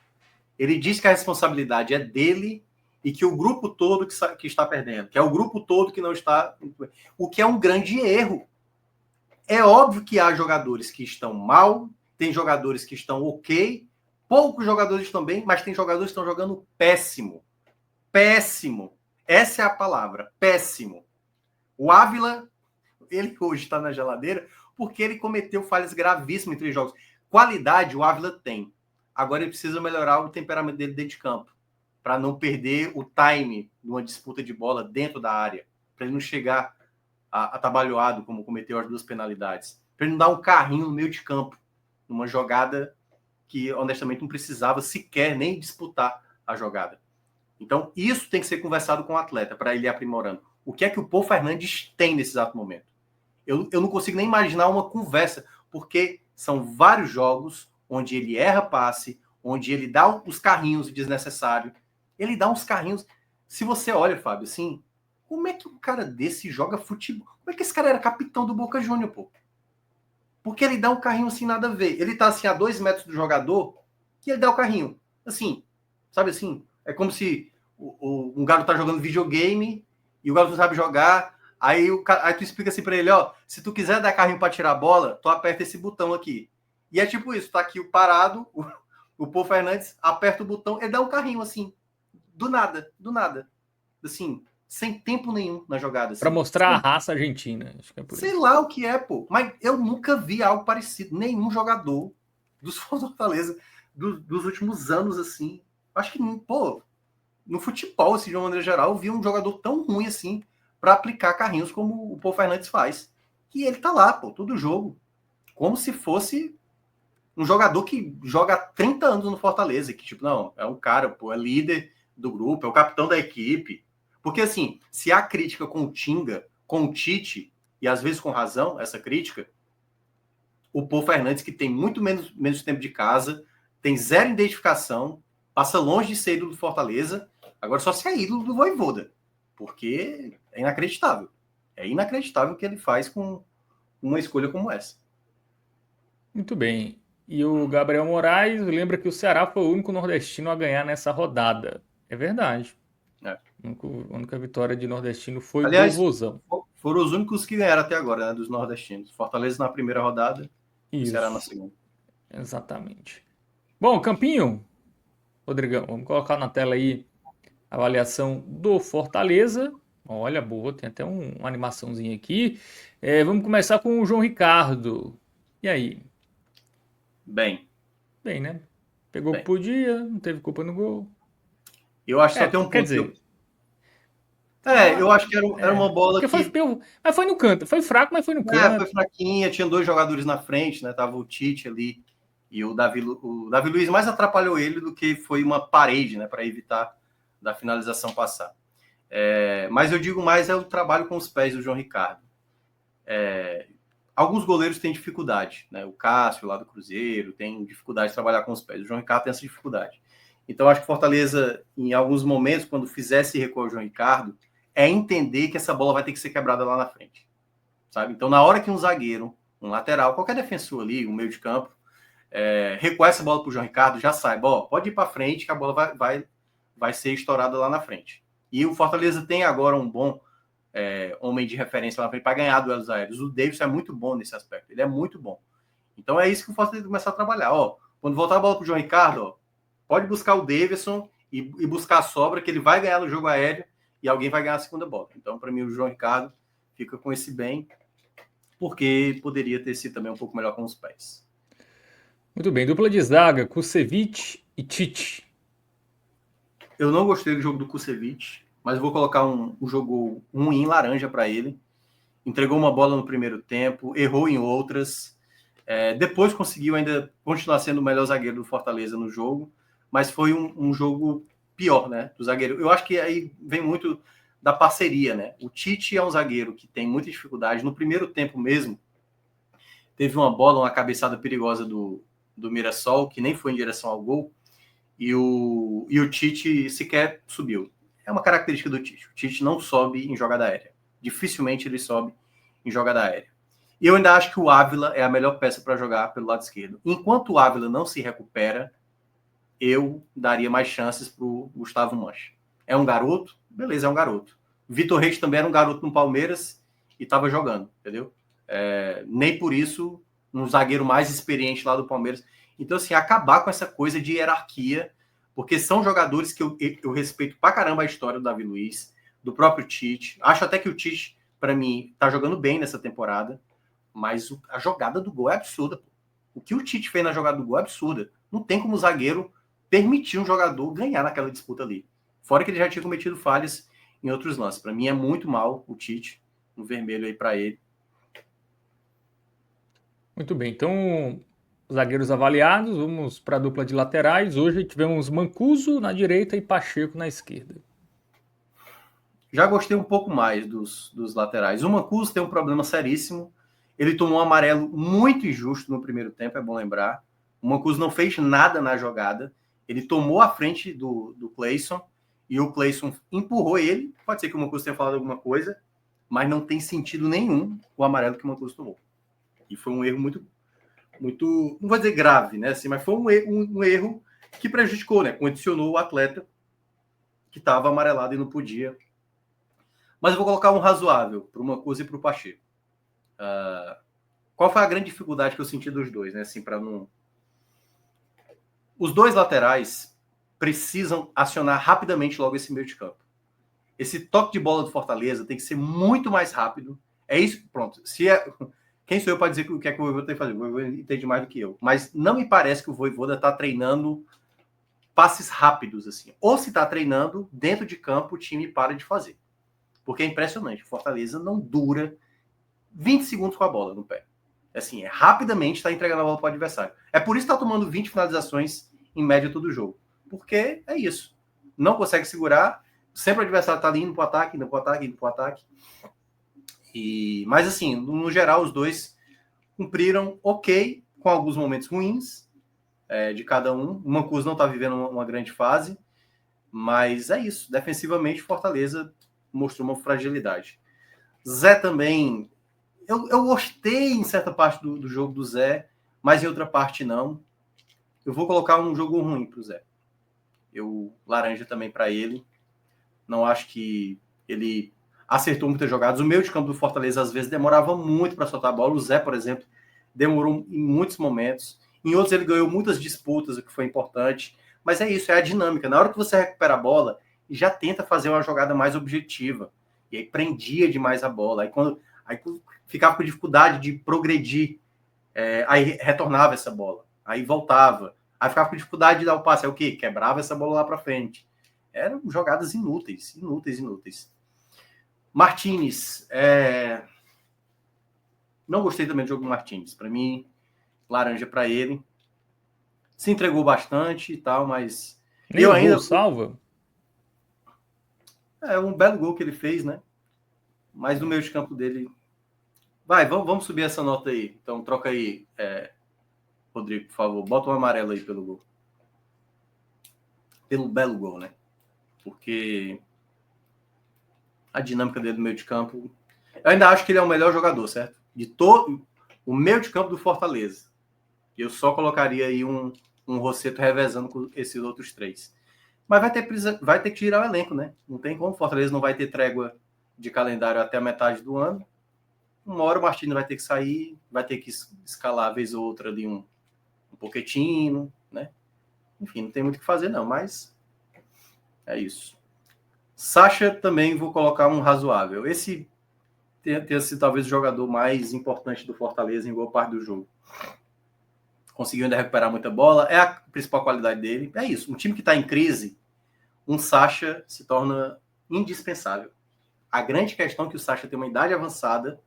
Ele diz que a responsabilidade é dele e que o grupo todo que está perdendo, que é o grupo todo que não está... O que é um grande erro. É óbvio que há jogadores que estão mal, tem jogadores que estão ok, poucos jogadores estão bem, mas tem jogadores que estão jogando péssimo. Péssimo. Essa é a palavra, péssimo. O Ávila, ele hoje está na geladeira porque ele cometeu falhas gravíssimas em 3 jogos. Qualidade o Ávila tem. Agora ele precisa melhorar o temperamento dele dentro de campo, para não perder o time numa disputa de bola dentro da área, para ele não chegar atabalhoado, como cometeu as 2 penalidades, para ele não dar um carrinho no meio de campo, numa jogada que, honestamente, não precisava sequer nem disputar a jogada. Então, isso tem que ser conversado com o atleta, para ele ir aprimorando. O que é que o Paul Fernandes tem nesse exato momento? Eu não consigo nem imaginar uma conversa, porque são vários jogos onde ele erra passe, onde ele dá os carrinhos desnecessários. Ele dá uns carrinhos... Se você olha, Fábio, assim, como é que um cara desse joga futebol? Como é que esse cara era capitão do Boca Juniors, pô? Porque ele dá um carrinho assim, nada a ver. Ele tá assim, a 2 metros do jogador, e ele dá o carrinho. Assim, sabe assim? É como se um garoto tá jogando videogame, e o garoto não sabe jogar, aí tu explica assim pra ele, ó, se tu quiser dar carrinho pra tirar a bola, tu aperta esse botão aqui. E é tipo isso, tá aqui o parado, o Paul Fernandes aperta o botão, ele dá um carrinho assim, do nada, assim, sem tempo nenhum na jogada. Assim. Para mostrar a raça argentina. Acho que é por Sei isso. lá o que é, pô. Mas eu nunca vi algo parecido. Nenhum jogador dos Fortaleza dos últimos anos, assim. Acho que, pô, no futebol, assim, de uma maneira geral, eu vi um jogador tão ruim, assim, para aplicar carrinhos como o Paul Fernandes faz. E ele tá lá, pô, todo jogo. Como se fosse um jogador que joga há 30 anos no Fortaleza. Que, tipo, não, é um cara, pô, é líder do grupo, é o capitão da equipe. Porque, assim, se há crítica com o Tinga, com o Tite, e às vezes com razão, essa crítica, o Paul Fernandes, que tem muito menos tempo de casa, tem zero identificação, passa longe de ser do Fortaleza, Agora, só se é ídolo do Vojvoda, porque é inacreditável. É inacreditável o que ele faz com uma escolha como essa. Muito bem. E o Gabriel Moraes lembra que o Ceará foi o único nordestino a ganhar nessa rodada. É verdade. É. A única vitória de nordestino foi do Aliás, Vozão. foram os únicos que ganharam até agora, né, dos nordestinos. Fortaleza na primeira rodada, o Ceará na Isso, segunda. exatamente. Bom, Campinho, Rodrigão, vamos colocar na tela aí a avaliação do Fortaleza. Olha, boa, tem até uma animaçãozinha aqui. Vamos começar com o João Ricardo. E aí? Bem, Bem, né? Pegou o que bem. podia, não teve culpa no gol. Eu acho que só tem um Quer ponto que dizer, eu acho que era uma bola porque foi, que mas foi no canto. Foi fraco, mas foi no canto. foi fraquinha, tinha dois jogadores na frente, né? Tava o Tite ali e o Davi Luiz mais atrapalhou ele do que foi uma parede, né, para evitar da finalização passar. Mas eu digo mais é o trabalho com os pés do João Ricardo. Alguns goleiros têm dificuldade, né? O Cássio lá do Cruzeiro tem dificuldade de trabalhar com os pés. O João Ricardo tem essa dificuldade. Então acho que Fortaleza, em alguns momentos, quando fizesse recuar o João Ricardo, é entender que essa bola vai ter que ser quebrada lá na frente, sabe? Então na hora que um zagueiro, um lateral, qualquer defensor ali, um meio de campo, recuar essa bola para o João Ricardo, já saiba, pode ir para frente que a bola vai ser estourada lá na frente. E o Fortaleza tem agora um bom homem de referência lá na frente para ganhar duelos aéreos. O Davidson é muito bom nesse aspecto, ele é muito bom. Então é isso que o Fortaleza tem que começar a trabalhar. Quando voltar a bola para o João Ricardo, pode buscar o Davidson e buscar a sobra, que ele vai ganhar no jogo aéreo e alguém vai ganhar a segunda bola. Então, para mim, o João Ricardo fica com esse bem, porque poderia ter sido também um pouco melhor com os pés. Muito bem, dupla de zaga, Kusevich e Tite. Eu não gostei do jogo do Kusevich, mas vou colocar um jogo ruim, laranja para ele. Entregou uma bola no primeiro tempo, errou em outras. Depois conseguiu ainda continuar sendo o melhor zagueiro do Fortaleza no jogo, mas foi um jogo pior, né, do zagueiro. Eu acho que aí vem muito da parceria, né? O Tite é um zagueiro que tem muita dificuldade. No primeiro tempo mesmo, teve uma bola, uma cabeçada perigosa do Mirassol, que nem foi em direção ao gol, e o Tite sequer subiu. É uma característica do Tite. O Tite não sobe em jogada aérea. Dificilmente ele sobe em jogada aérea. E eu ainda acho que o Ávila é a melhor peça para jogar pelo lado esquerdo. Enquanto o Ávila não se recupera, eu daria mais chances para o Gustavo Mancha. É um garoto? Beleza, é um garoto. Vitor Reis também era um garoto no Palmeiras e estava jogando, entendeu? Nem por isso um zagueiro mais experiente lá do Palmeiras. Então, assim, acabar com essa coisa de hierarquia, porque são jogadores que eu respeito pra caramba a história do Davi Luiz, do próprio Tite. Acho até que o Tite, para mim, tá jogando bem nessa temporada, mas a jogada do gol é absurda. Pô. O que o Tite fez na jogada do gol é absurda. Não tem como o zagueiro permitir um jogador ganhar naquela disputa ali. Fora que ele já tinha cometido falhas em outros lances. Para mim é muito mal o Tite, no vermelho aí para ele. Muito bem, então, zagueiros avaliados, vamos para a dupla de laterais. Hoje tivemos Mancuso na direita e Pacheco na esquerda. Já gostei um pouco mais dos laterais. O Mancuso tem um problema seríssimo. Ele tomou um amarelo muito injusto no primeiro tempo, é bom lembrar. O Mancuso não fez nada na jogada. Ele tomou a frente do Cleison e o Cleison empurrou ele. Pode ser que o Mancuso tenha falado alguma coisa, mas não tem sentido nenhum o amarelo que o Mancuso tomou. E foi um erro muito, não vou dizer grave, né? Assim, mas foi um erro que prejudicou, né? Condicionou o atleta que estava amarelado e não podia. Mas eu vou colocar um razoável para o Mancuso e para o Pacheco. Qual foi a grande dificuldade que eu senti dos dois, né? Assim, para não. Os dois laterais precisam acionar rapidamente logo esse meio de campo. Esse toque de bola do Fortaleza tem que ser muito mais rápido. É isso, pronto. Quem sou eu para dizer o que é que o Vojvoda tem que fazer? O Vojvoda entende mais do que eu. Mas não me parece que o Vojvoda está treinando passes rápidos, assim. Ou se está treinando, dentro de campo, o time para de fazer. Porque é impressionante. O Fortaleza não dura 20 segundos com a bola no pé. Assim, rapidamente está entregando a bola para o adversário. É por isso que está tomando 20 finalizações em média todo jogo. Porque é isso. Não consegue segurar. Sempre o adversário está ali indo para o ataque, indo para o ataque, indo para o ataque. Mas, assim, no geral, os dois cumpriram ok, com alguns momentos ruins de cada um. O Mancuso não está vivendo uma grande fase. Mas é isso. Defensivamente, Fortaleza mostrou uma fragilidade. Zé também... Eu gostei em certa parte do jogo do Zé, mas em outra parte não. Eu vou colocar um jogo ruim para o Zé. Laranja também para ele. Não acho que ele acertou muitas jogadas. O meio de campo do Fortaleza, às vezes, demorava muito para soltar a bola. O Zé, por exemplo, demorou em muitos momentos. Em outros, ele ganhou muitas disputas, o que foi importante. Mas é isso, é a dinâmica. Na hora que você recupera a bola, já tenta fazer uma jogada mais objetiva. E aí prendia demais a bola. Aí ficava com dificuldade de progredir. Aí retornava essa bola. Aí voltava. Aí ficava com dificuldade de dar o passe. É o quê? Quebrava essa bola lá para frente. Eram jogadas inúteis. Martínez. Não gostei também do jogo do Martínez. Para mim, laranja para ele. Se entregou bastante e tal, mas... Nem o gol salva? É um belo gol que ele fez, né? Mas no meio de campo dele... Vai, vamos subir essa nota aí. Então, troca aí, Rodrigo, por favor. Bota um amarelo aí pelo gol. Pelo belo gol, né? Porque a dinâmica dele no meio de campo... Eu ainda acho que ele é o melhor jogador, certo? De todo o meio de campo do Fortaleza. Eu só colocaria aí um Rossetto revezando com esses outros três. Mas vai ter que tirar o elenco, né? Não tem como. O Fortaleza não vai ter trégua de calendário até a metade do ano. Uma hora o Martins vai ter que sair, vai ter que escalar a vez ou outra ali um Pochettino, né? Enfim, não tem muito o que fazer não, mas é isso. Sacha também vou colocar um razoável. Esse tem sido talvez o jogador mais importante do Fortaleza em boa parte do jogo. Conseguiu ainda recuperar muita bola, é a principal qualidade dele. É isso, um time que está em crise, um Sacha se torna indispensável. A grande questão é que o Sacha tem uma idade avançada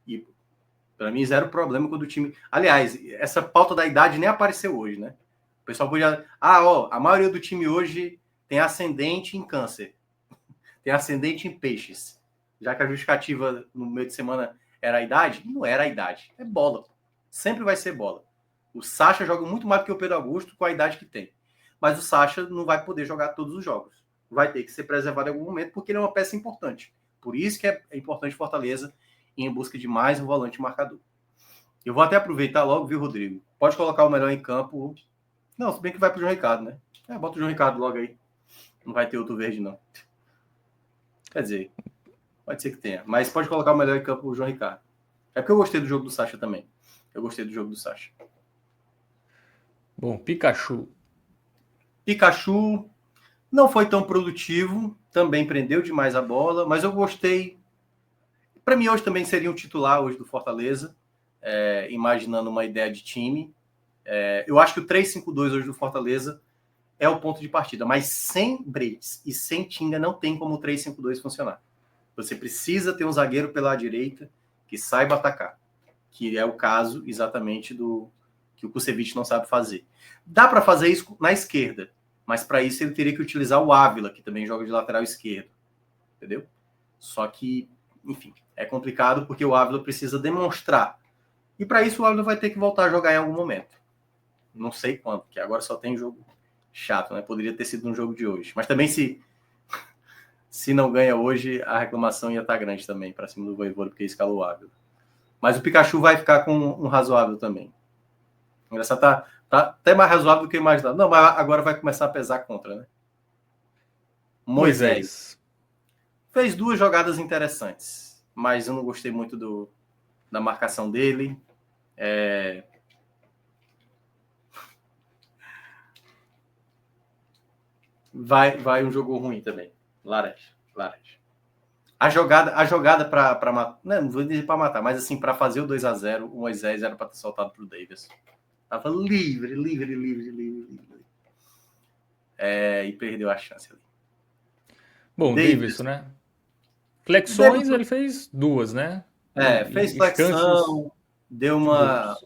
e, para mim, zero problema quando o time... Aliás, essa pauta da idade nem apareceu hoje, né? O pessoal podia... a maioria do time hoje tem ascendente em câncer, tem ascendente em peixes. Já que a justificativa no meio de semana era a idade, não era a idade, é bola. Sempre vai ser bola. O Sacha joga muito mais do que o Pedro Augusto com a idade que tem. Mas o Sacha não vai poder jogar todos os jogos. Vai ter que ser preservado em algum momento porque ele é uma peça importante. Por isso que é importante Fortaleza ir em busca de mais um volante marcador. Eu vou até aproveitar logo, viu, Rodrigo? Pode colocar o melhor em campo. Não, se bem que vai pro João Ricardo, né? Bota o João Ricardo logo aí. Não vai ter outro verde, não. Quer dizer, pode ser que tenha. Mas pode colocar o melhor em campo o João Ricardo. É porque eu gostei do jogo do Sacha também. Eu gostei do jogo do Sacha. Bom, Pikachu. Pikachu não foi tão produtivo, também prendeu demais a bola, mas eu gostei. Para mim, hoje também seria um titular hoje do Fortaleza, imaginando uma ideia de time. Eu acho que o 3-5-2 hoje do Fortaleza é o ponto de partida, mas sem Breits e sem Tinga não tem como o 3-5-2 funcionar. Você precisa ter um zagueiro pela direita que saiba atacar, que é o caso exatamente do que o Kusevich não sabe fazer. Dá para fazer isso na esquerda, mas para isso ele teria que utilizar o Ávila, que também joga de lateral esquerdo. Entendeu? Só que, enfim, é complicado porque o Ávila precisa demonstrar. E para isso o Ávila vai ter que voltar a jogar em algum momento. Não sei quando, porque agora só tem jogo chato, né? Poderia ter sido no jogo de hoje. Mas também se não ganha hoje, a reclamação ia estar grande também para cima do Voivoda, porque escalou o Ávila. Mas o Pikachu vai ficar com um razoável também. Engraçado, tá até mais razoável do que eu imaginava. Não, mas agora vai começar a pesar contra, né? Moisés. Fez 2 jogadas interessantes, mas eu não gostei muito da marcação dele. Vai um jogo ruim também. Laranja. A jogada para matar, não vou dizer para matar, mas assim, para fazer o 2-0, o Moisés era para ter soltado para o Davis. Tava livre. E perdeu a chance ali. Bom, Davis, né? Flexões ele fez 2, né? Fez flexão, deu uma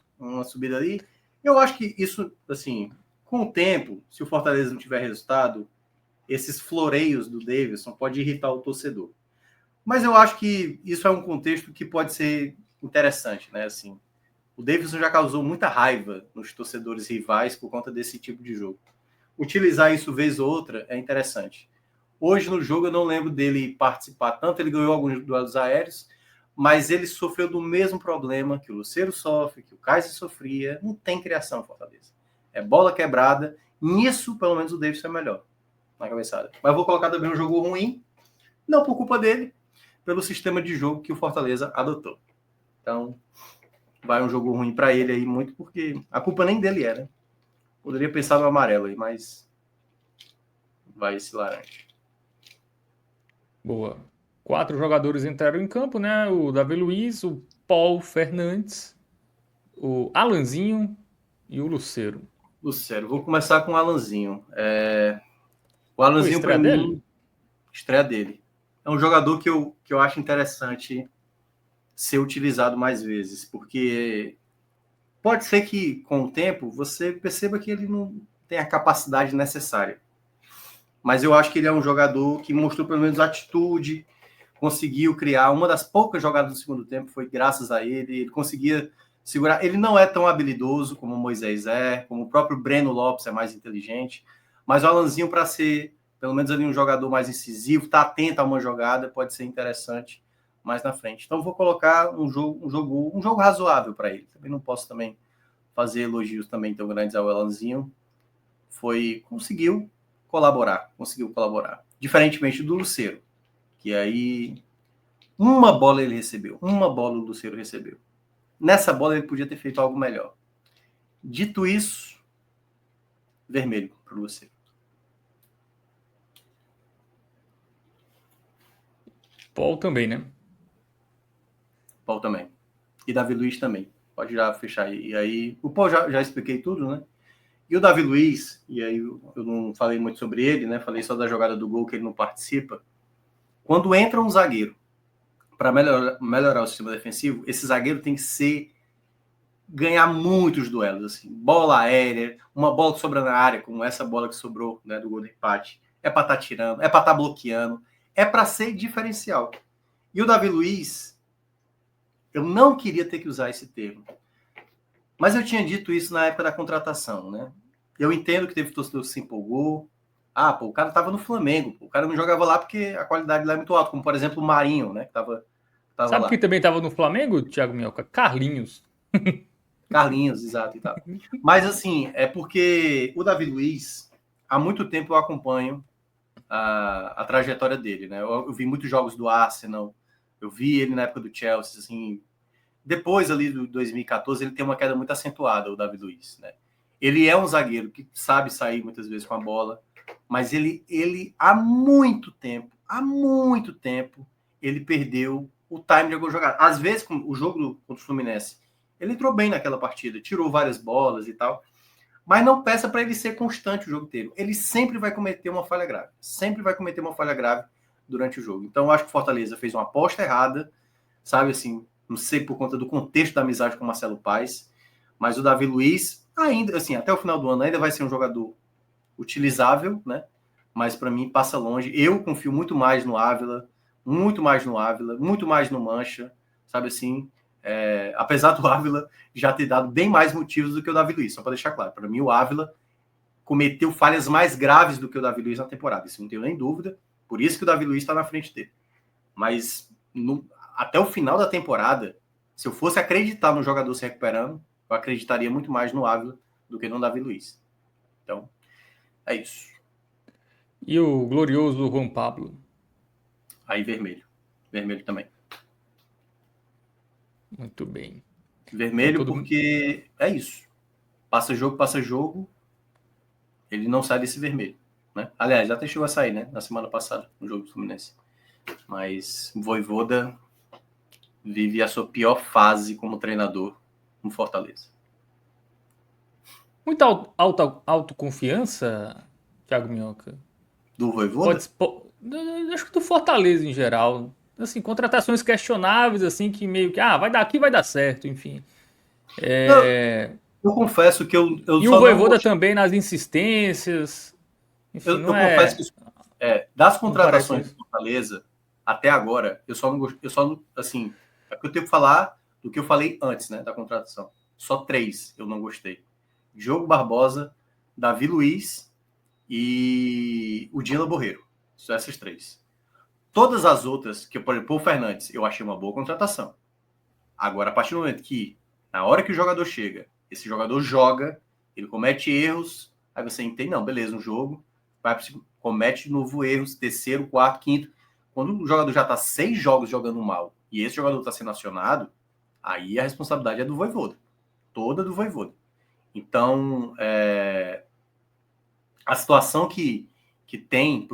subida ali. Eu acho que isso, assim, com o tempo, se o Fortaleza não tiver resultado, esses floreios do Davidson pode irritar o torcedor. Mas eu acho que isso é um contexto que pode ser interessante, né? Assim, o Davidson já causou muita raiva nos torcedores rivais por conta desse tipo de jogo. utilizar isso vez ou outra é interessante. Hoje no jogo eu não lembro dele participar tanto, ele ganhou alguns duelos aéreos, mas ele sofreu do mesmo problema que o Lucero sofre, que o Kaiser sofria. Não tem criação, Fortaleza. É bola quebrada. Nisso, pelo menos, o Davidson é melhor na cabeçada. Mas vou colocar também um jogo ruim, não por culpa dele, pelo sistema de jogo que o Fortaleza adotou. Então, vai um jogo ruim para ele aí, muito porque a culpa nem dele era. Poderia pensar no amarelo aí, mas vai esse laranja. Boa. 4 jogadores entraram em campo, né? O Davi Luiz, o Paul Fernandes, o Alanzinho e o Lucero. Lucero, vou começar com o Alanzinho. O Foi a Alanzinho, para estreia mim, dele? estreia dele. É um jogador que eu acho interessante ser utilizado mais vezes, porque pode ser que, com o tempo, você perceba que ele não tem a capacidade necessária. Mas eu acho que ele é um jogador que mostrou pelo menos atitude, conseguiu criar. Uma das poucas jogadas do segundo tempo foi graças a ele. Ele conseguia segurar. Ele não é tão habilidoso como o Moisés é, como o próprio Breno Lopes é mais inteligente. Mas o Alanzinho, para ser pelo menos ali um jogador mais incisivo, tá atento a uma jogada, pode ser interessante mais na frente. Então vou colocar um jogo razoável para ele. Também não posso também fazer elogios também tão grandes ao Alanzinho. Conseguiu colaborar. Diferentemente do Lucero, que aí uma bola ele recebeu. Uma bola o Lucero recebeu. Nessa bola ele podia ter feito algo melhor. Dito isso, vermelho para o Lucero. Paul também, né? Paul também. E Davi Luiz também. Pode já fechar aí. E aí, o Paul já expliquei tudo, né? E o Davi Luiz, e aí eu não falei muito sobre ele, né? Falei só da jogada do gol que ele não participa. Quando entra um zagueiro para melhorar o sistema defensivo, esse zagueiro tem que ganhar muitos duelos, assim, bola aérea, uma bola que sobra na área, como essa bola que sobrou, né, do gol do empate, é para estar tirando, é para estar bloqueando, é para ser diferencial. E o Davi Luiz, eu não queria ter que usar esse termo, mas eu tinha dito isso na época da contratação, né? Eu entendo que teve torcedor que se empolgou. O cara tava no Flamengo, o cara não jogava lá porque a qualidade lá é muito alta, como por exemplo o Marinho, né, que tava Sabe lá. quem também estava no Flamengo, Thiago Minhoca? Carlinhos. Carlinhos, exato e tal. Mas assim, é porque o Davi Luiz, há muito tempo eu acompanho a trajetória dele, né? Eu vi muitos jogos do Arsenal, eu vi ele na época do Chelsea, assim, depois ali do 2014 ele tem uma queda muito acentuada, o Davi Luiz, né? Ele é um zagueiro que sabe sair muitas vezes com a bola, mas ele há muito tempo, ele perdeu o time de alguma jogada. Às vezes, o jogo contra o Fluminense, ele entrou bem naquela partida, tirou várias bolas e tal, mas não peça para ele ser constante o jogo inteiro. Ele sempre vai cometer uma falha grave. Sempre vai cometer uma falha grave durante o jogo. Então, eu acho que o Fortaleza fez uma aposta errada, sabe assim, não sei por conta do contexto da amizade com o Marcelo Paes, mas o Davi Luiz, ainda assim, até o final do ano, ainda vai ser um jogador utilizável, né? Mas para mim passa longe. Eu confio muito mais no Ávila, muito mais no Mancha, sabe assim. Apesar do Ávila já ter dado bem mais motivos do que o Davi Luiz, só para deixar claro. Para mim, o Ávila cometeu falhas mais graves do que o Davi Luiz na temporada, isso não tenho nem dúvida. Por isso que o Davi Luiz está na frente dele. Mas até o final da temporada, se eu fosse acreditar no jogador se recuperando, eu acreditaria muito mais no Ávila do que no Davi Luiz. Então, é isso. E o glorioso Juan Pablo. Aí vermelho. Vermelho também. Muito bem. Vermelho porque é isso. Passa jogo, ele não sai desse vermelho. Né? Aliás, já até chegou a sair, né? Na semana passada, no jogo do Fluminense. Mas Vojvoda vive a sua pior fase como treinador no Fortaleza. Muita autoconfiança, Thiago Minhoca. Do Vojvoda? Acho que do Fortaleza em geral. Assim, contratações questionáveis, assim, que meio que, vai dar aqui, vai dar certo, enfim. Eu confesso que eu e só o Vojvoda não também nas insistências. Enfim, eu confesso que das contratações do do Fortaleza até agora, eu só não assim, é porque eu tenho que falar do que eu falei antes, né, da contratação. Só 3 eu não gostei. Diogo Barbosa, Davi Luiz e o Dila Borreiro. São essas três. Todas as outras, que por exemplo, o Fernandes, eu achei uma boa contratação. Agora, a partir do momento que, na hora que o jogador chega, esse jogador joga, ele comete erros, aí você entende, não, beleza, um jogo, comete de novo erros, terceiro, quarto, quinto. Quando o jogador já está 6 jogos jogando mal e esse jogador está sendo acionado, aí a responsabilidade é do Vojvoda. Toda do Vojvoda. Então, a situação que tem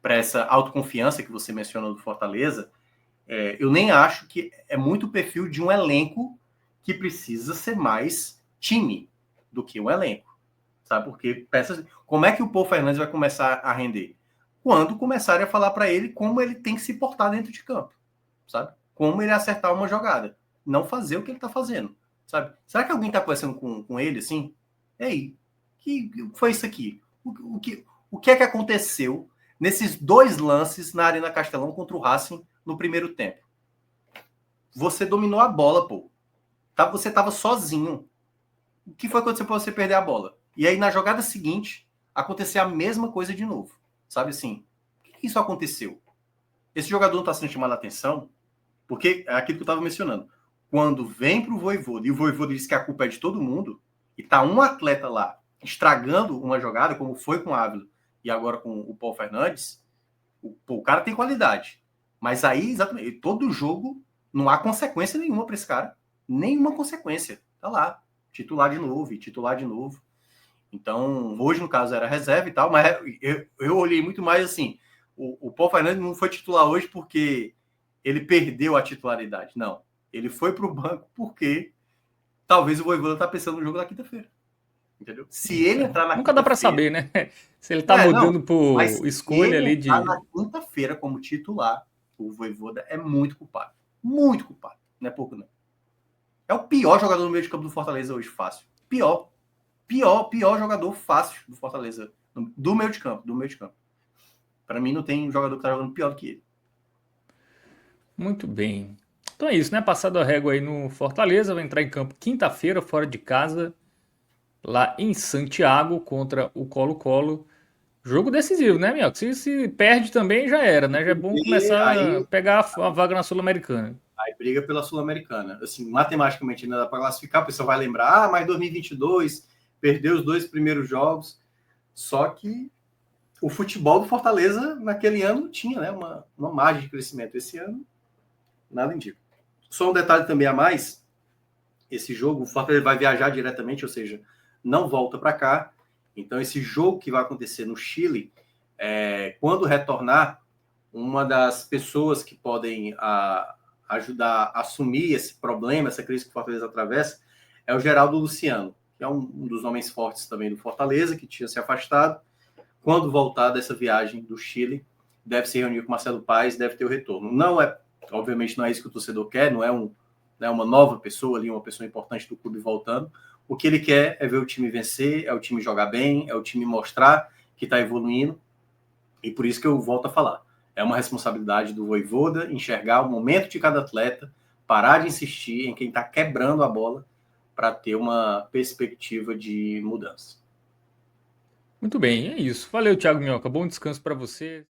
para essa autoconfiança que você mencionou do Fortaleza, eu nem acho que é muito o perfil de um elenco que precisa ser mais time do que um elenco. Sabe? Porque como é que o Paul Fernandes vai começar a render? Quando começarem a falar para ele como ele tem que se portar dentro de campo. Sabe? Como ele acertar uma jogada. Não fazer o que ele está fazendo. Sabe? Será que alguém está conversando com ele assim? Ei, que foi isso aqui? O que é que aconteceu nesses 2 lances na Arena Castelão contra o Racing no primeiro tempo? Você dominou a bola, pô. Você estava sozinho. O que foi que aconteceu para você perder a bola? E aí, na jogada seguinte, aconteceu a mesma coisa de novo. Sabe assim? Por que isso aconteceu? Esse jogador não está sendo chamado a atenção? Porque é aquilo que eu estava mencionando. Quando vem para o Vojvoda e o Vojvoda diz que a culpa é de todo mundo, e tá um atleta lá estragando uma jogada, como foi com o Ávila e agora com o Paul Fernandes, o cara tem qualidade. Mas aí, exatamente, todo jogo não há consequência nenhuma para esse cara. Nenhuma consequência. Tá lá. Titular de novo e titular de novo. Então, hoje, no caso, era reserva e tal, mas eu olhei muito mais assim. O Paul Fernandes não foi titular hoje porque ele perdeu a titularidade. Não. Ele foi para o banco porque talvez o Vojvoda tá pensando no jogo da quinta-feira. Entendeu? Se ele entrar na Nunca dá para saber, né? Se ele tá mudando por escolha ali de. Na quinta-feira como titular, o Vojvoda é muito culpado. Muito culpado. Não é pouco, não. É o pior jogador no meio de campo do Fortaleza hoje, fácil. Pior jogador fácil do Fortaleza. Do meio de campo. Para mim, não tem um jogador que tá jogando pior do que ele. Muito bem. Então é isso, né? Passado a régua aí no Fortaleza, vai entrar em campo quinta-feira, fora de casa, lá em Santiago, contra o Colo-Colo. Jogo decisivo, né, Minhoca? Se perde também, já era, né? Já é bom começar a pegar a vaga na Sul-Americana. Aí briga pela Sul-Americana. Assim, matematicamente ainda dá para classificar, o pessoal vai lembrar, mas 2022 perdeu os 2 primeiros jogos. Só que o futebol do Fortaleza naquele ano tinha, né, uma margem de crescimento. Esse ano, nada indica. Só um detalhe também a mais, esse jogo, o Fortaleza vai viajar diretamente, ou seja, não volta para cá. Então, esse jogo que vai acontecer no Chile, quando retornar, uma das pessoas que podem ajudar a assumir esse problema, essa crise que o Fortaleza atravessa, é o Geraldo Luciano, que é um dos homens fortes também do Fortaleza, que tinha se afastado. Quando voltar dessa viagem do Chile, deve se reunir com Marcelo Paes, deve ter o retorno. Obviamente não é isso que o torcedor quer, não é uma nova pessoa ali, uma pessoa importante do clube voltando. O que ele quer é ver o time vencer, é o time jogar bem, é o time mostrar que está evoluindo. E por isso que eu volto a falar. É uma responsabilidade do Vojvoda enxergar o momento de cada atleta, parar de insistir em quem está quebrando a bola para ter uma perspectiva de mudança. Muito bem, é isso. Valeu, Thiago Minhoca. Bom descanso para você.